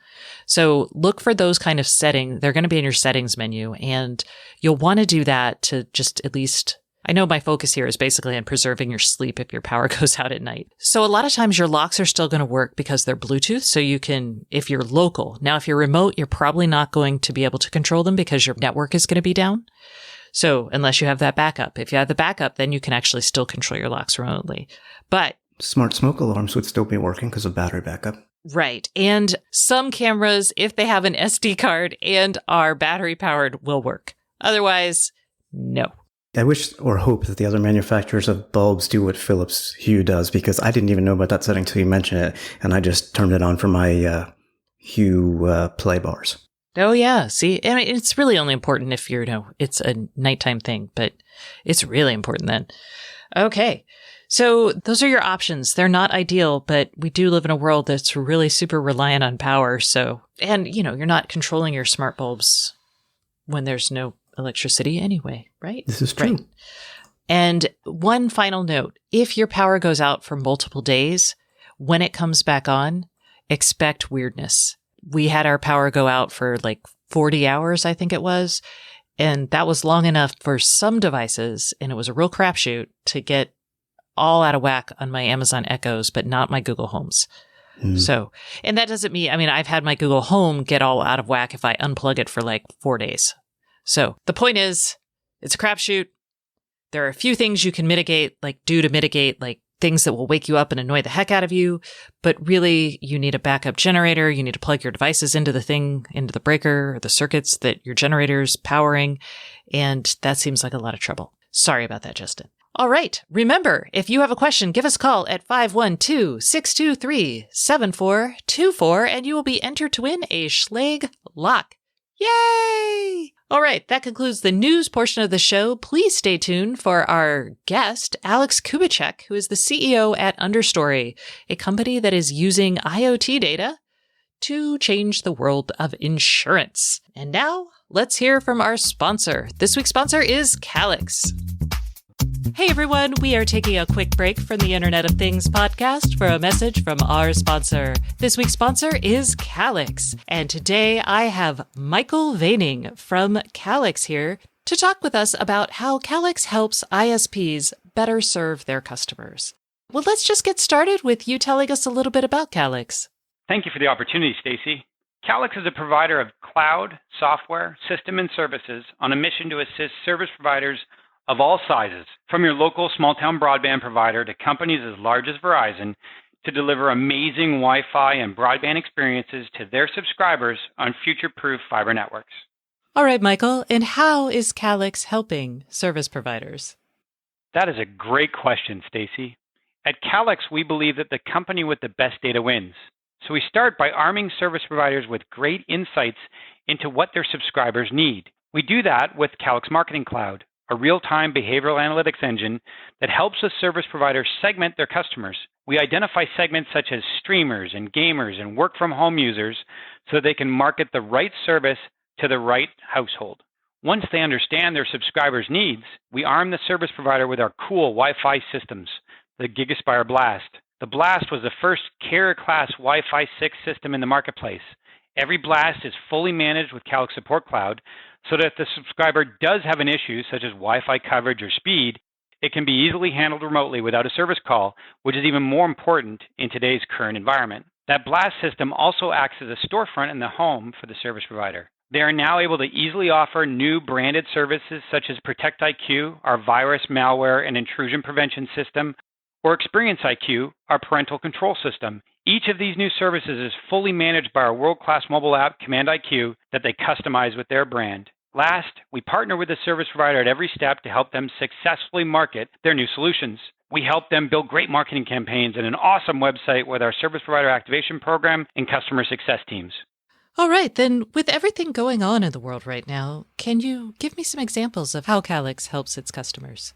So look for those kind of settings. They're going to be in your settings menu, and you'll want to do that to just at least, I know my focus here is basically on preserving your sleep if your power goes out at night. So a lot of times your locks are still going to work because they're Bluetooth. So you can, if you're local. Now, if you're remote, you're probably not going to be able to control them because your network is going to be down. So unless you have that backup, if you have the backup, then you can actually still control your locks remotely. But Smart smoke alarms would still be working because of battery backup. right. And some cameras, if they have an SD card and are battery powered, will work. Otherwise, no. I wish or hope that the other manufacturers of bulbs do what Philips Hue does, because I didn't even know about that setting until you mentioned it, and I just turned it on for my Hue play bars. Oh, yeah. See, I mean, it's really only important if it's a nighttime thing, but it's really important then. Okay. So those are your options. They're not ideal, but we do live in a world that's really super reliant on power. So, and you're not controlling your smart bulbs when there's no electricity anyway, right? This is true. Right. And one final note, if your power goes out for multiple days, when it comes back on, expect weirdness. We had our power go out for like 40 hours, I think it was. And that was long enough for some devices, and it was a real crapshoot to get all out of whack on my Amazon Echoes, but not my Google Homes. So, and that doesn't mean, I've had my Google Home get all out of whack if I unplug it for like 4 days. So the point is, it's a crapshoot. There are a few things you can mitigate, like things that will wake you up and annoy the heck out of you. But really, you need a backup generator. You need to plug your devices into the breaker, or the circuits that your generator's powering. And that seems like a lot of trouble. Sorry about that, Justin. All right. Remember, if you have a question, give us a call at 512-623-7424, and you will be entered to win a Schlage lock. Yay! All right, that concludes the news portion of the show. Please stay tuned for our guest, Alex Kubicek, who is the CEO at Understory, a company that is using IoT data to change the world of insurance. And now, let's hear from our sponsor. This week's sponsor is Calix. Hey everyone, we are taking a quick break from the Internet of Things podcast for a message from our sponsor. This week's sponsor is Calix, and today I have Michael Vaining from Calix here to talk with us about how Calix helps ISPs better serve their customers. Well, let's just get started with you telling us a little bit about Calix. Thank you for the opportunity, Stacy. Calix is a provider of cloud, software, system, and services on a mission to assist service providers of all sizes, from your local small-town broadband provider to companies as large as Verizon, to deliver amazing Wi-Fi and broadband experiences to their subscribers on future-proof fiber networks. All right, Michael, and how is Calix helping service providers? That is a great question, Stacy. At Calix, we believe that the company with the best data wins. So we start by arming service providers with great insights into what their subscribers need. We do that with Calix Marketing Cloud, a real-time behavioral analytics engine that helps a service provider segment their customers. We identify segments such as streamers and gamers and work-from-home users so they can market the right service to the right household. Once they understand their subscribers' needs, we arm the service provider with our cool Wi-Fi systems, the GigaSpire Blast. The Blast was the first carrier-class Wi-Fi 6 system in the marketplace. Every Blast is fully managed with Calix Support Cloud, so that if the subscriber does have an issue, such as Wi-Fi coverage or speed, it can be easily handled remotely without a service call, which is even more important in today's current environment. That Blast system also acts as a storefront in the home for the service provider. They are now able to easily offer new branded services such as Protect IQ, our virus, malware, and intrusion prevention system, or Experience IQ, our parental control system. Each of these new services is fully managed by our world-class mobile app, Command IQ, that they customize with their brand. Last, we partner with the service provider at every step to help them successfully market their new solutions. We help them build great marketing campaigns and an awesome website with our service provider activation program and customer success teams. All right, then with everything going on in the world right now, can you give me some examples of how Calix helps its customers?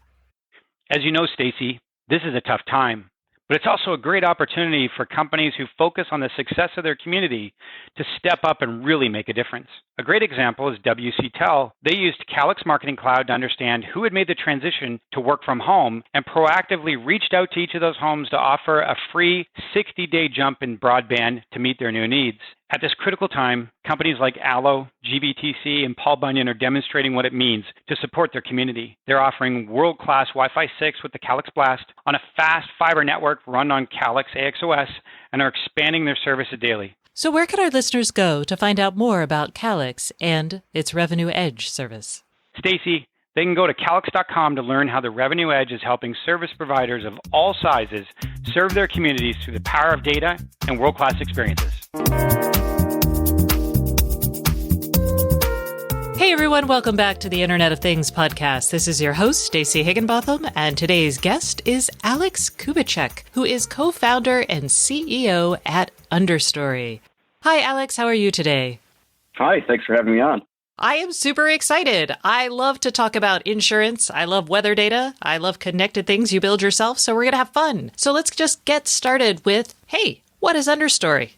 As you know, Stacy, this is a tough time, but it's also a great opportunity for companies who focus on the success of their community to step up and really make a difference. A great example is WCTEL. They used Calix Marketing Cloud to understand who had made the transition to work from home and proactively reached out to each of those homes to offer a free 60-day jump in broadband to meet their new needs. At this critical time, companies like Allo, GBTC, and Paul Bunyan are demonstrating what it means to support their community. They're offering world-class Wi-Fi 6 with the Calix Blast on a fast fiber network run on Calix AXOS and are expanding their services daily. So where can our listeners go to find out more about Calix and its Revenue Edge service? Stacy, they can go to calix.com to learn how the Revenue Edge is helping service providers of all sizes serve their communities through the power of data and world-class experiences. Hey everyone, welcome back to the Internet of Things podcast. This is your host, Stacey Higginbotham, and today's guest is Alex Kubicek, who is co-founder and CEO at Understory. Hi Alex, how are you today? Hi, thanks for having me on. I am super excited. I love to talk about insurance. I love weather data. I love connected things you build yourself, so we're going to have fun. So let's just get started with, hey, what is Understory?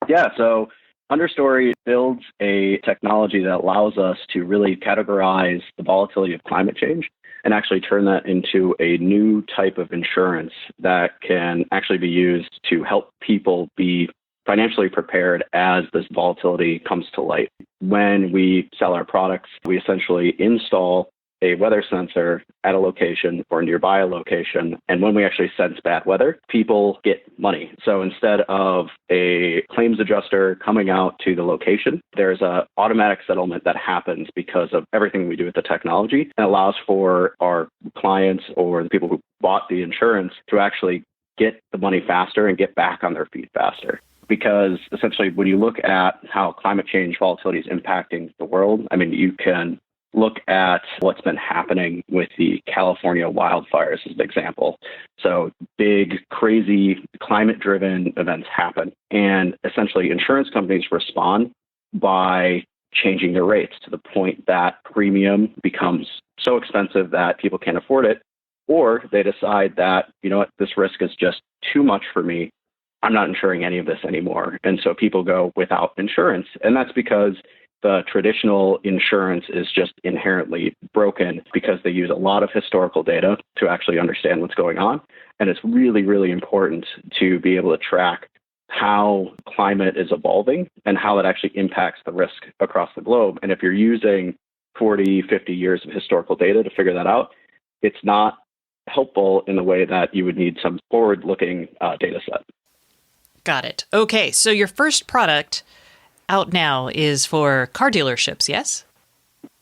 Yeah, so Understory builds a technology that allows us to really categorize the volatility of climate change and actually turn that into a new type of insurance that can actually be used to help people be financially prepared as this volatility comes to light. When we sell our products, we essentially install a weather sensor at a location or nearby a location. And when we actually sense bad weather, people get money. So instead of a claims adjuster coming out to the location, there's an automatic settlement that happens because of everything we do with the technology and allows for our clients or the people who bought the insurance to actually get the money faster and get back on their feet faster. Because essentially, when you look at how climate change volatility is impacting the world, I mean, you can look at what's been happening with the California wildfires as an example. So big, crazy climate-driven events happen. And essentially, insurance companies respond by changing their rates to the point that premium becomes so expensive that people can't afford it. Or they decide that, you know what, this risk is just too much for me. I'm not insuring any of this anymore. And so people go without insurance. And that's because the traditional insurance is just inherently broken because they use a lot of historical data to actually understand what's going on. And it's really, really important to be able to track how climate is evolving and how it actually impacts the risk across the globe. And if you're using 40, 50 years of historical data to figure that out, it's not helpful in the way that you would need some forward-looking data set. Got it. Okay, so your first product out now is for car dealerships, yes?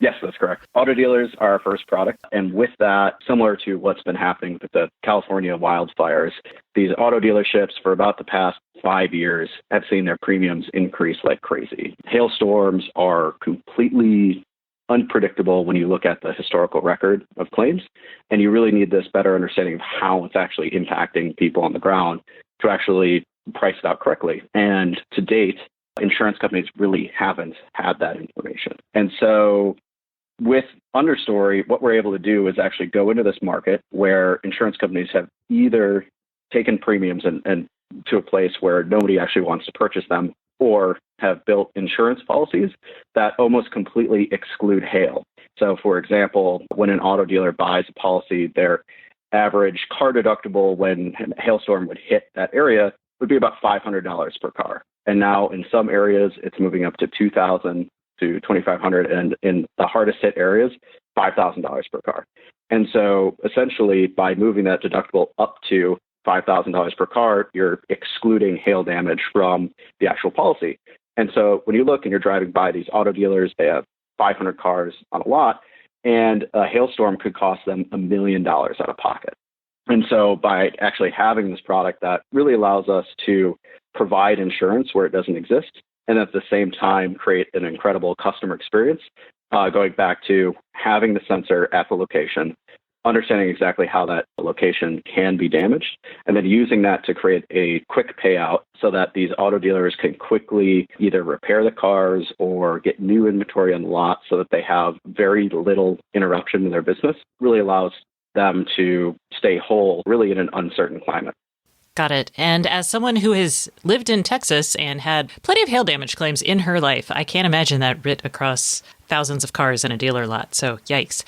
Yes, that's correct. Auto dealers are our first product. And with that, similar to what's been happening with the California wildfires, these auto dealerships for about the past 5 years have seen their premiums increase like crazy. Hailstorms are completely unpredictable when you look at the historical record of claims. And you really need this better understanding of how it's actually impacting people on the ground to actually price it out correctly. And to date, insurance companies really haven't had that information. And so with Understory, what we're able to do is actually go into this market where insurance companies have either taken premiums and to a place where nobody actually wants to purchase them, or have built insurance policies that almost completely exclude hail. So for example, when an auto dealer buys a policy, their average car deductible when a hailstorm would hit that area would be about $500 per car. And now in some areas, it's moving up to $2,000 to $2,500, and in the hardest hit areas, $5,000 per car. And so essentially, by moving that deductible up to $5,000 per car, you're excluding hail damage from the actual policy. And so when you look and you're driving by these auto dealers, they have 500 cars on a lot, and a hailstorm could cost them $1 million out of pocket. And so by actually having this product that really allows us to provide insurance where it doesn't exist, and at the same time create an incredible customer experience, going back to having the sensor at the location, understanding exactly how that location can be damaged, and then using that to create a quick payout so that these auto dealers can quickly either repair the cars or get new inventory on the lot so that they have very little interruption in their business, really allows them to stay whole, really in an uncertain climate. Got it. And as someone who has lived in Texas and had plenty of hail damage claims in her life, I can't imagine that writ across thousands of cars in a dealer lot. So yikes.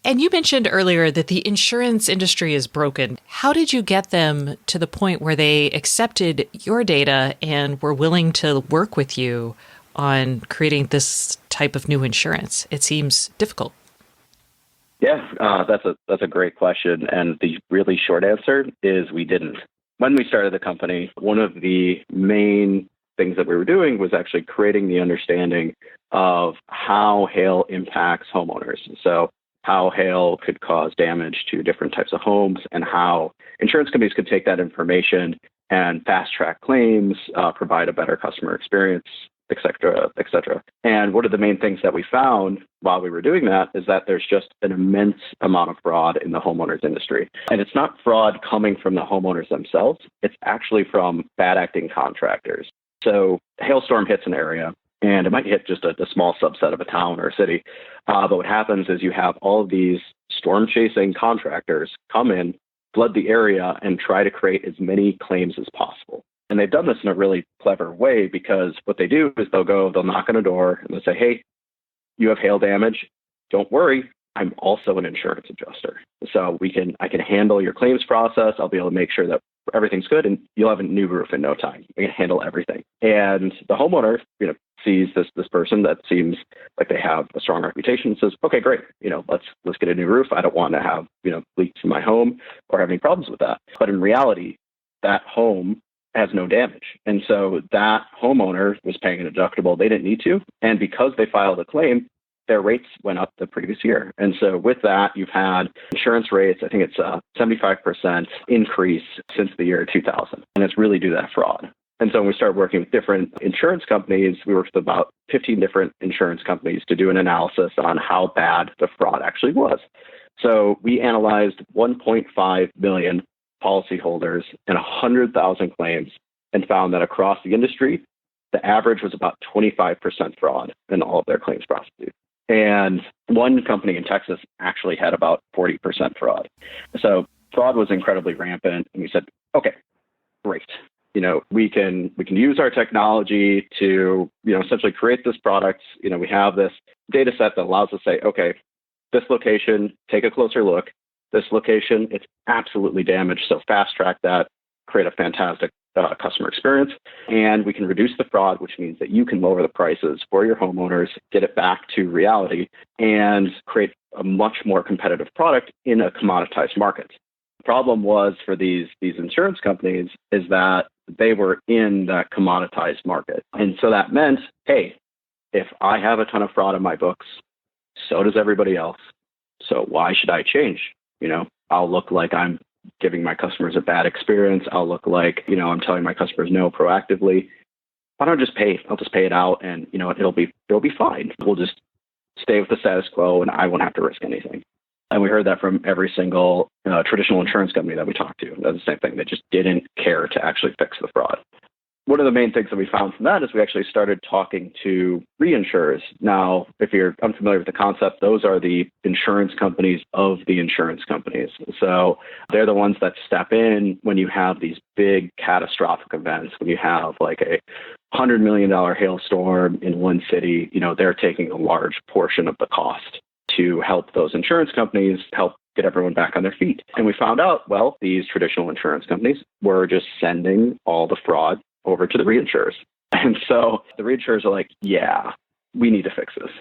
And you mentioned earlier that the insurance industry is broken. How did you get them to the point where they accepted your data and were willing to work with you on creating this type of new insurance? It seems difficult. Yeah, that's a great question. And the really short answer is we didn't. When we started the company, one of the main things that we were doing was actually creating the understanding of how hail impacts homeowners. So how hail could cause damage to different types of homes, and how insurance companies could take that information and fast track claims, provide a better customer experience, et cetera, et cetera. And one of the main things that we found while we were doing that is that there's just an immense amount of fraud in the homeowners industry. And it's not fraud coming from the homeowners themselves. It's actually from bad acting contractors. So a hailstorm hits an area, and it might hit just a small subset of a town or a city. But what happens is you have all of these storm chasing contractors come in, flood the area, and try to create as many claims as possible. And they've done this in a really clever way, because what they do is they'll knock on a door and they'll say, hey, you have hail damage. Don't worry. I'm also an insurance adjuster. So I can handle your claims process. I'll be able to make sure that everything's good, and you'll have a new roof in no time. We can handle everything. And the homeowner, sees this person that seems like they have a strong reputation and says, okay, great. Let's get a new roof. I don't want to have, leaks in my home or have any problems with that. But in reality, that home has no damage. And so that homeowner was paying a deductible they didn't need to. And because they filed a claim, their rates went up the previous year. And so with that, you've had insurance rates, I think it's a 75% increase since the year 2000. And it's really due to that fraud. And so when we started working with different insurance companies, we worked with about 15 different insurance companies to do an analysis on how bad the fraud actually was. So we analyzed 1.5 million policyholders and 100,000 claims, and found that across the industry, the average was about 25% fraud in all of their claims processes. And one company in Texas actually had about 40% fraud. So fraud was incredibly rampant. And we said, okay, great. We can use our technology to, essentially create this product. We have this data set that allows us to say, okay, this location, take a closer look. This location, it's absolutely damaged. So fast track that, create a fantastic customer experience, and we can reduce the fraud, which means that you can lower the prices for your homeowners, get it back to reality, and create a much more competitive product in a commoditized market. The problem was for these insurance companies is that they were in that commoditized market. And so that meant, hey, if I have a ton of fraud in my books, So does everybody else. So why should I change? I'll look like I'm giving my customers a bad experience. I'll look like, I'm telling my customers no proactively. Why don't I just pay? I'll just pay it out and, it'll be fine. We'll just stay with the status quo and I won't have to risk anything. And we heard that from every single traditional insurance company that we talked to. That's the same thing. They just didn't care to actually fix the fraud. One of the main things that we found from that is we actually started talking to reinsurers. Now, if you're unfamiliar with the concept, those are the insurance companies of the insurance companies. So they're the ones that step in when you have these big catastrophic events, when you have like a $100 million hailstorm in one city, they're taking a large portion of the cost to help those insurance companies help get everyone back on their feet. And we found out, well, these traditional insurance companies were just sending all the fraud over to the reinsurers. And so the reinsurers are like, yeah, we need to fix this.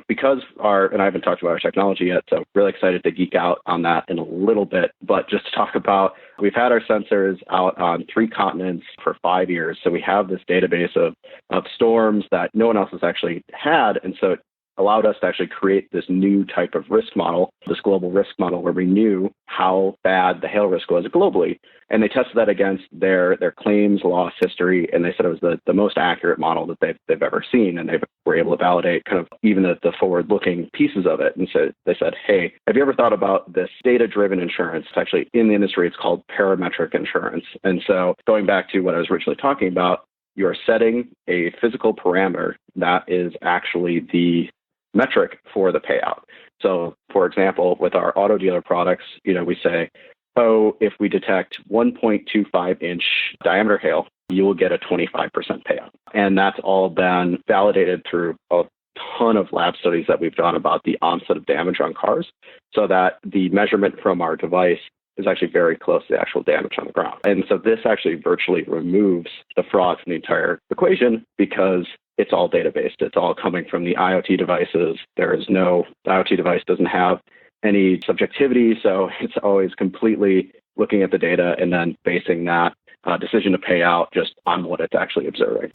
Because and I haven't talked about our technology yet, so really excited to geek out on that in a little bit. But just to talk about, we've had our sensors out on 3 continents for 5 years. So we have this database of storms that no one else has actually had. And so it allowed us to actually create this new type of risk model, this global risk model, where we knew how bad the hail risk was globally. And they tested that against their claims loss history, and they said it was the most accurate model that they've ever seen, and they were able to validate kind of even the forward-looking pieces of it. And so they said, hey, have you ever thought about this data-driven insurance? It's actually in the industry, it's called parametric insurance. And so going back to what I was originally talking about, you're setting a physical parameter that is actually the metric for the payout. So, for example, with our auto dealer products, we say, if we detect 1.25 inch diameter hail, you will get a 25% payout. And that's all been validated through a ton of lab studies that we've done about the onset of damage on cars, so that the measurement from our device is actually very close to the actual damage on the ground. And so this actually virtually removes the fraud from the entire equation because it's all data-based. It's all coming from the IoT devices. The IoT device doesn't have any subjectivity, so it's always completely looking at the data and then basing that decision to pay out just on what it's actually observing.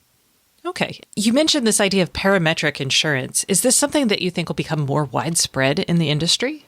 Okay. You mentioned this idea of parametric insurance. Is this something that you think will become more widespread in the industry?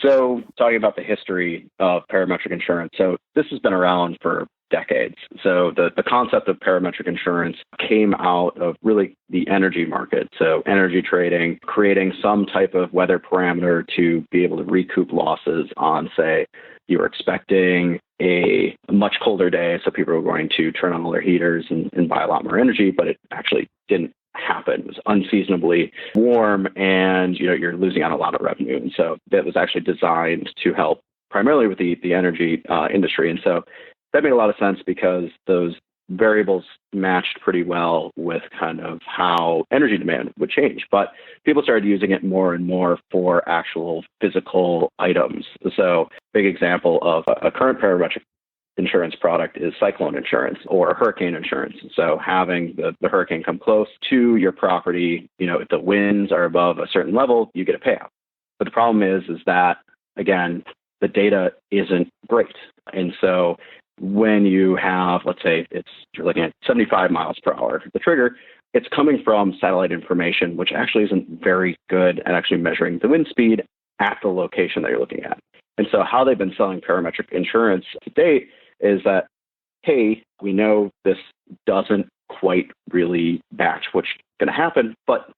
So talking about the history of parametric insurance, so this has been around for decades. So the concept of parametric insurance came out of really the energy market. So energy trading, creating some type of weather parameter to be able to recoup losses on, say, you were expecting a much colder day, so people were going to turn on all their heaters and buy a lot more energy, but it actually didn't happen. It was unseasonably warm and you're losing out a lot of revenue. And so that was actually designed to help primarily with the energy industry. And so that made a lot of sense because those variables matched pretty well with kind of how energy demand would change. But people started using it more and more for actual physical items. So big example of a current parametric insurance product is cyclone insurance or hurricane insurance. So having the hurricane come close to your property, if the winds are above a certain level, you get a payout. But the problem is that, again, the data isn't great. And so when you have, let's say you're looking at 75 miles per hour, the trigger, it's coming from satellite information, which actually isn't very good at actually measuring the wind speed at the location that you're looking at. And so how they've been selling parametric insurance to date is that, hey, we know this doesn't quite really match what's going to happen, but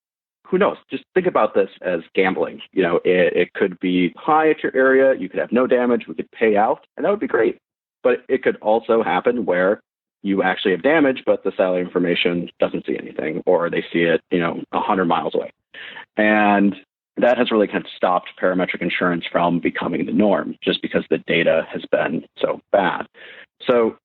who knows? Just think about this as gambling. It could be high at your area. You could have no damage. We could pay out, and that would be great. But it could also happen where you actually have damage, but the satellite information doesn't see anything, or they see it, 100 miles away. And that has really kind of stopped parametric insurance from becoming the norm, just because the data has been so bad. So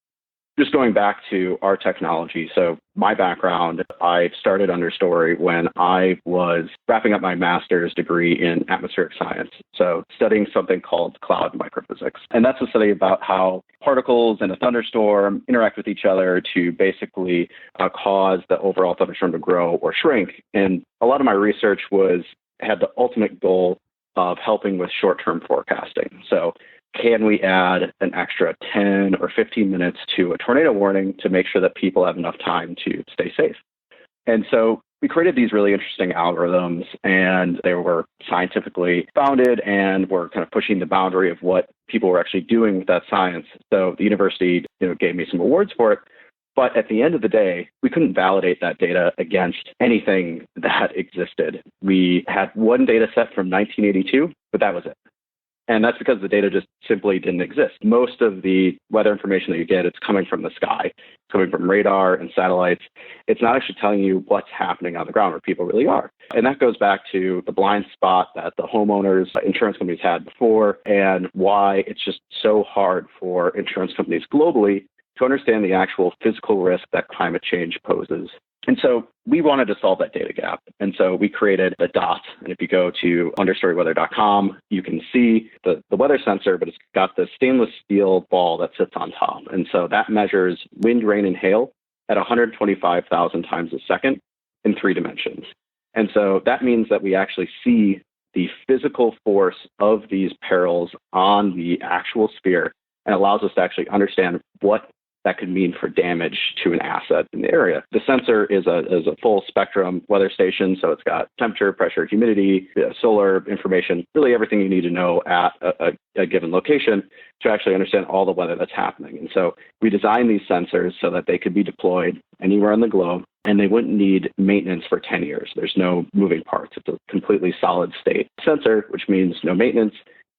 just going back to our technology, so my background, I started Understory when I was wrapping up my master's degree in atmospheric science. So studying something called cloud microphysics. And that's a study about how particles in a thunderstorm interact with each other to basically cause the overall thunderstorm to grow or shrink. And a lot of my research had the ultimate goal of helping with short-term forecasting. So can we add an extra 10 or 15 minutes to a tornado warning to make sure that people have enough time to stay safe? And so we created these really interesting algorithms, and they were scientifically founded and were kind of pushing the boundary of what people were actually doing with that science. So the university, gave me some awards for it. But at the end of the day, we couldn't validate that data against anything that existed. We had one data set from 1982, but that was it. And that's because the data just simply didn't exist. Most of the weather information that you get, it's coming from the sky. It's coming from radar and satellites. It's not actually telling you what's happening on the ground where people really are. And that goes back to the blind spot that the homeowners, insurance companies had before, and why it's just so hard for insurance companies globally to understand the actual physical risk that climate change poses. And so we wanted to solve that data gap. And so we created the DOT. And if you go to understoryweather.com, you can see the weather sensor, but it's got the stainless steel ball that sits on top. And so that measures wind, rain, and hail at 125,000 times a second in 3 dimensions. And so that means that we actually see the physical force of these perils on the actual sphere, and allows us to actually understand what that could mean for damage to an asset in the area. The sensor is a full spectrum weather station, so it's got temperature, pressure, humidity, solar information, really everything you need to know at a given location to actually understand all the weather that's happening. And so we designed these sensors so that they could be deployed anywhere on the globe, and they wouldn't need maintenance for 10 years. There's no moving parts. It's a completely solid state sensor, which means no maintenance,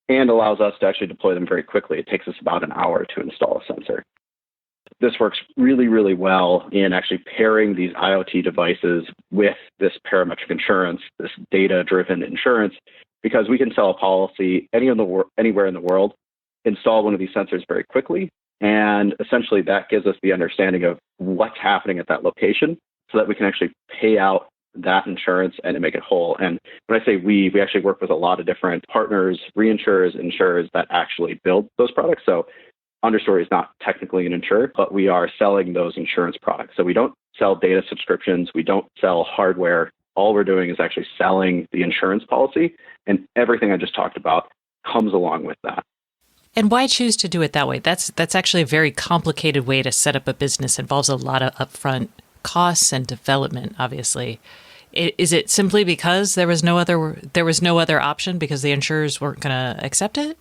and allows us to actually deploy them very quickly. It takes us about an hour to install a sensor. This works really, really well in actually pairing these IoT devices with this parametric insurance, this data-driven insurance, because we can sell a policy anywhere in the world, install one of these sensors very quickly, and essentially that gives us the understanding of what's happening at that location so that we can actually pay out that insurance and to make it whole. And when I say we actually work with a lot of different partners, reinsurers, insurers that actually build those products. So Understory is not technically an insurer, but we are selling those insurance products. So we don't sell data subscriptions. We don't sell hardware. All we're doing is actually selling the insurance policy, and everything I just talked about comes along with that. And why choose to do it that way? That's actually a very complicated way to set up a business. It involves a lot of upfront costs and development, obviously. Is it simply because there was no other option because the insurers weren't going to accept it?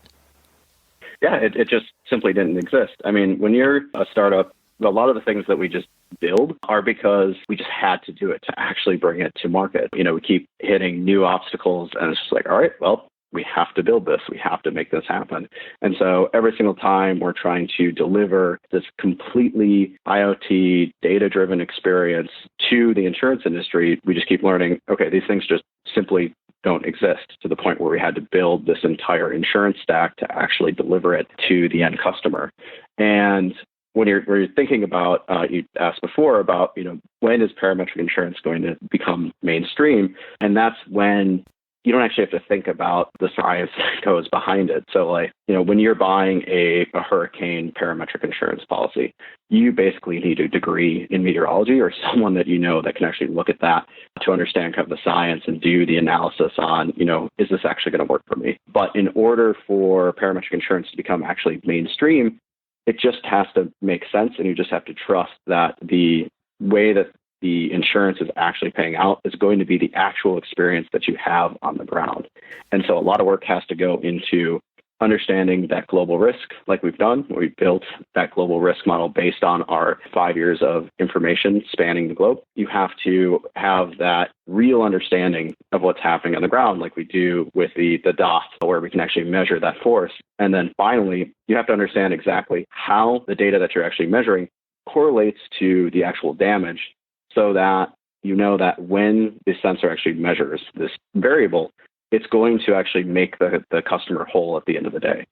Yeah, it just simply didn't exist. I mean, when you're a startup, a lot of the things that we just build are because we just had to do it to actually bring it to market. We keep hitting new obstacles, and it's just like, all right, well, we have to build this. We have to make this happen. And so every single time we're trying to deliver this completely IoT data-driven experience to the insurance industry, we just keep learning, okay, these things just simply don't exist, to the point where we had to build this entire insurance stack to actually deliver it to the end customer. And when you're thinking about, you asked before about, when is parametric insurance going to become mainstream? And that's when you don't actually have to think about the science that goes behind it. So when you're buying a hurricane parametric insurance policy, you basically need a degree in meteorology or someone that that can actually look at that to understand kind of the science and do the analysis on, is this actually going to work for me? But in order for parametric insurance to become actually mainstream, it just has to make sense, and you just have to trust that the way that the insurance is actually paying out is going to be the actual experience that you have on the ground. And so a lot of work has to go into understanding that global risk, like we've done. We built that global risk model based on our 5 years of information spanning the globe. You have to have that real understanding of what's happening on the ground, like we do with the DOT, where we can actually measure that force. And then finally, you have to understand exactly how the data that you're actually measuring correlates to the actual damage, so that you know that when the sensor actually measures this variable, it's going to actually make the customer whole at the end of the day.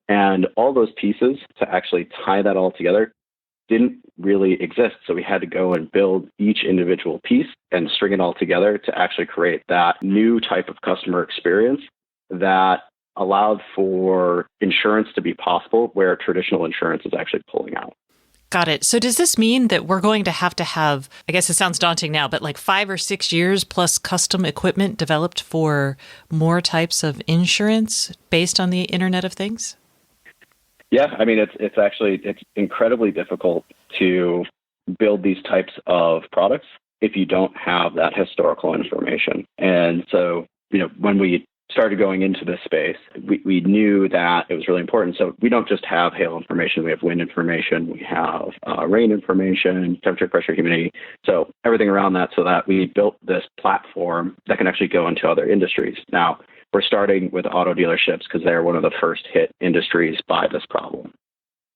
And all those pieces to actually tie that all together didn't really exist. So we had to go and build each individual piece and string it all together to actually create that new type of customer experience that allowed for insurance to be possible where traditional insurance is actually pulling out. Got it. So does this mean that we're going to have, I guess it sounds daunting now, but like 5 or 6 years plus custom equipment developed for more types of insurance based on the Internet of Things? Yeah, I mean, it's incredibly difficult to build these types of products if you don't have that historical information. And so, when we started going into this space, we knew that it was really important. So we don't just have hail information, we have wind information, we have rain information, temperature, pressure, humidity. So everything around that, so that we built this platform that can actually go into other industries. Now, we're starting with auto dealerships because they're one of the first hit industries by this problem.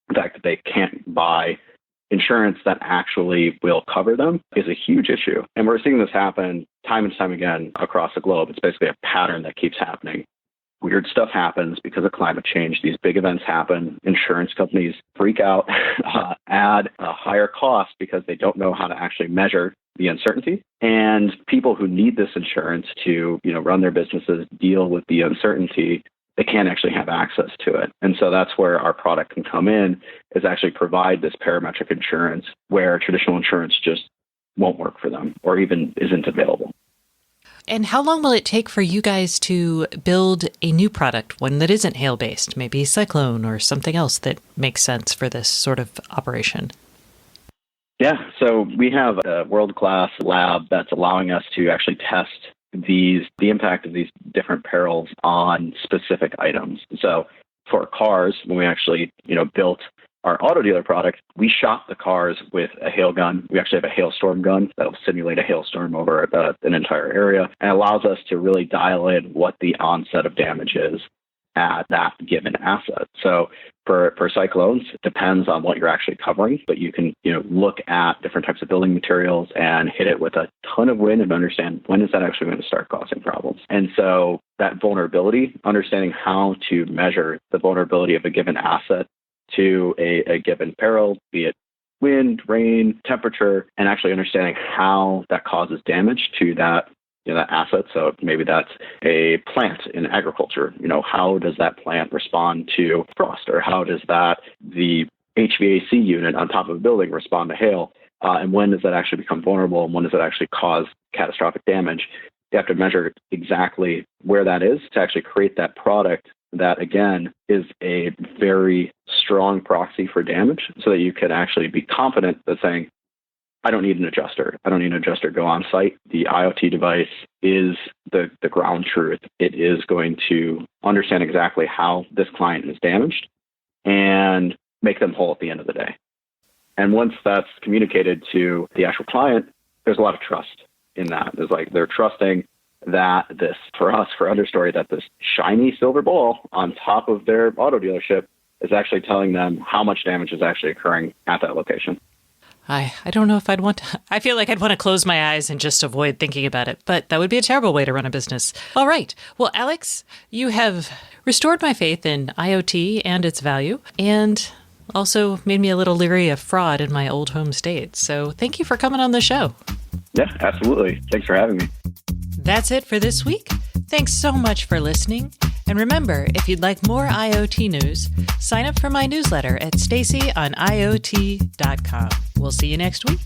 In fact, they can't buy insurance that actually will cover them is a huge issue. And we're seeing this happen time and time again across the globe. It's basically a pattern that keeps happening. Weird stuff happens because of climate change. These big events happen. Insurance companies freak out, add a higher cost because they don't know how to actually measure the uncertainty. And people who need this insurance to, run their businesses, deal with the uncertainty, they can't actually have access to it. And so that's where our product can come in, is actually provide this parametric insurance where traditional insurance just won't work for them or even isn't available. And how long will it take for you guys to build a new product, one that isn't hail-based, maybe Cyclone or something else that makes sense for this sort of operation? Yeah, so we have a world-class lab that's allowing us to actually test the impact of these different perils on specific items. So for cars, when we actually, built our auto dealer product, we shot the cars with a hail gun. We actually have a hailstorm gun that'll simulate a hailstorm over an entire area, and allows us to really dial in what the onset of damage is at that given asset. So for cyclones, it depends on what you're actually covering, but you can look at different types of building materials and hit it with a ton of wind and understand when is that actually going to start causing problems. And so that vulnerability, understanding how to measure the vulnerability of a given asset to a given peril, be it wind, rain, temperature, and actually understanding how that causes damage to that asset. So maybe that's a plant in agriculture. How does that plant respond to frost, or how does the HVAC unit on top of a building respond to hail? And when does that actually become vulnerable, and when does it actually cause catastrophic damage? You have to measure exactly where that is to actually create that product that, again, is a very strong proxy for damage, so that you can actually be confident that saying, I don't need an adjuster. I don't need an adjuster to go on site. The IoT device is the ground truth. It is going to understand exactly how this client is damaged and make them whole at the end of the day. And once that's communicated to the actual client, there's a lot of trust in that. There's they're trusting that this, for us, for Understory, that this shiny silver ball on top of their auto dealership is actually telling them how much damage is actually occurring at that location. I don't know if I'd want to. I feel like I'd want to close my eyes and just avoid thinking about it, but that would be a terrible way to run a business. All right. Well, Alex, you have restored my faith in IoT and its value, and also made me a little leery of fraud in my old home state. So thank you for coming on the show. Yeah, absolutely. Thanks for having me. That's it for this week. Thanks so much for listening. And remember, if you'd like more IoT news, sign up for my newsletter at stacyoniot.com. We'll see you next week.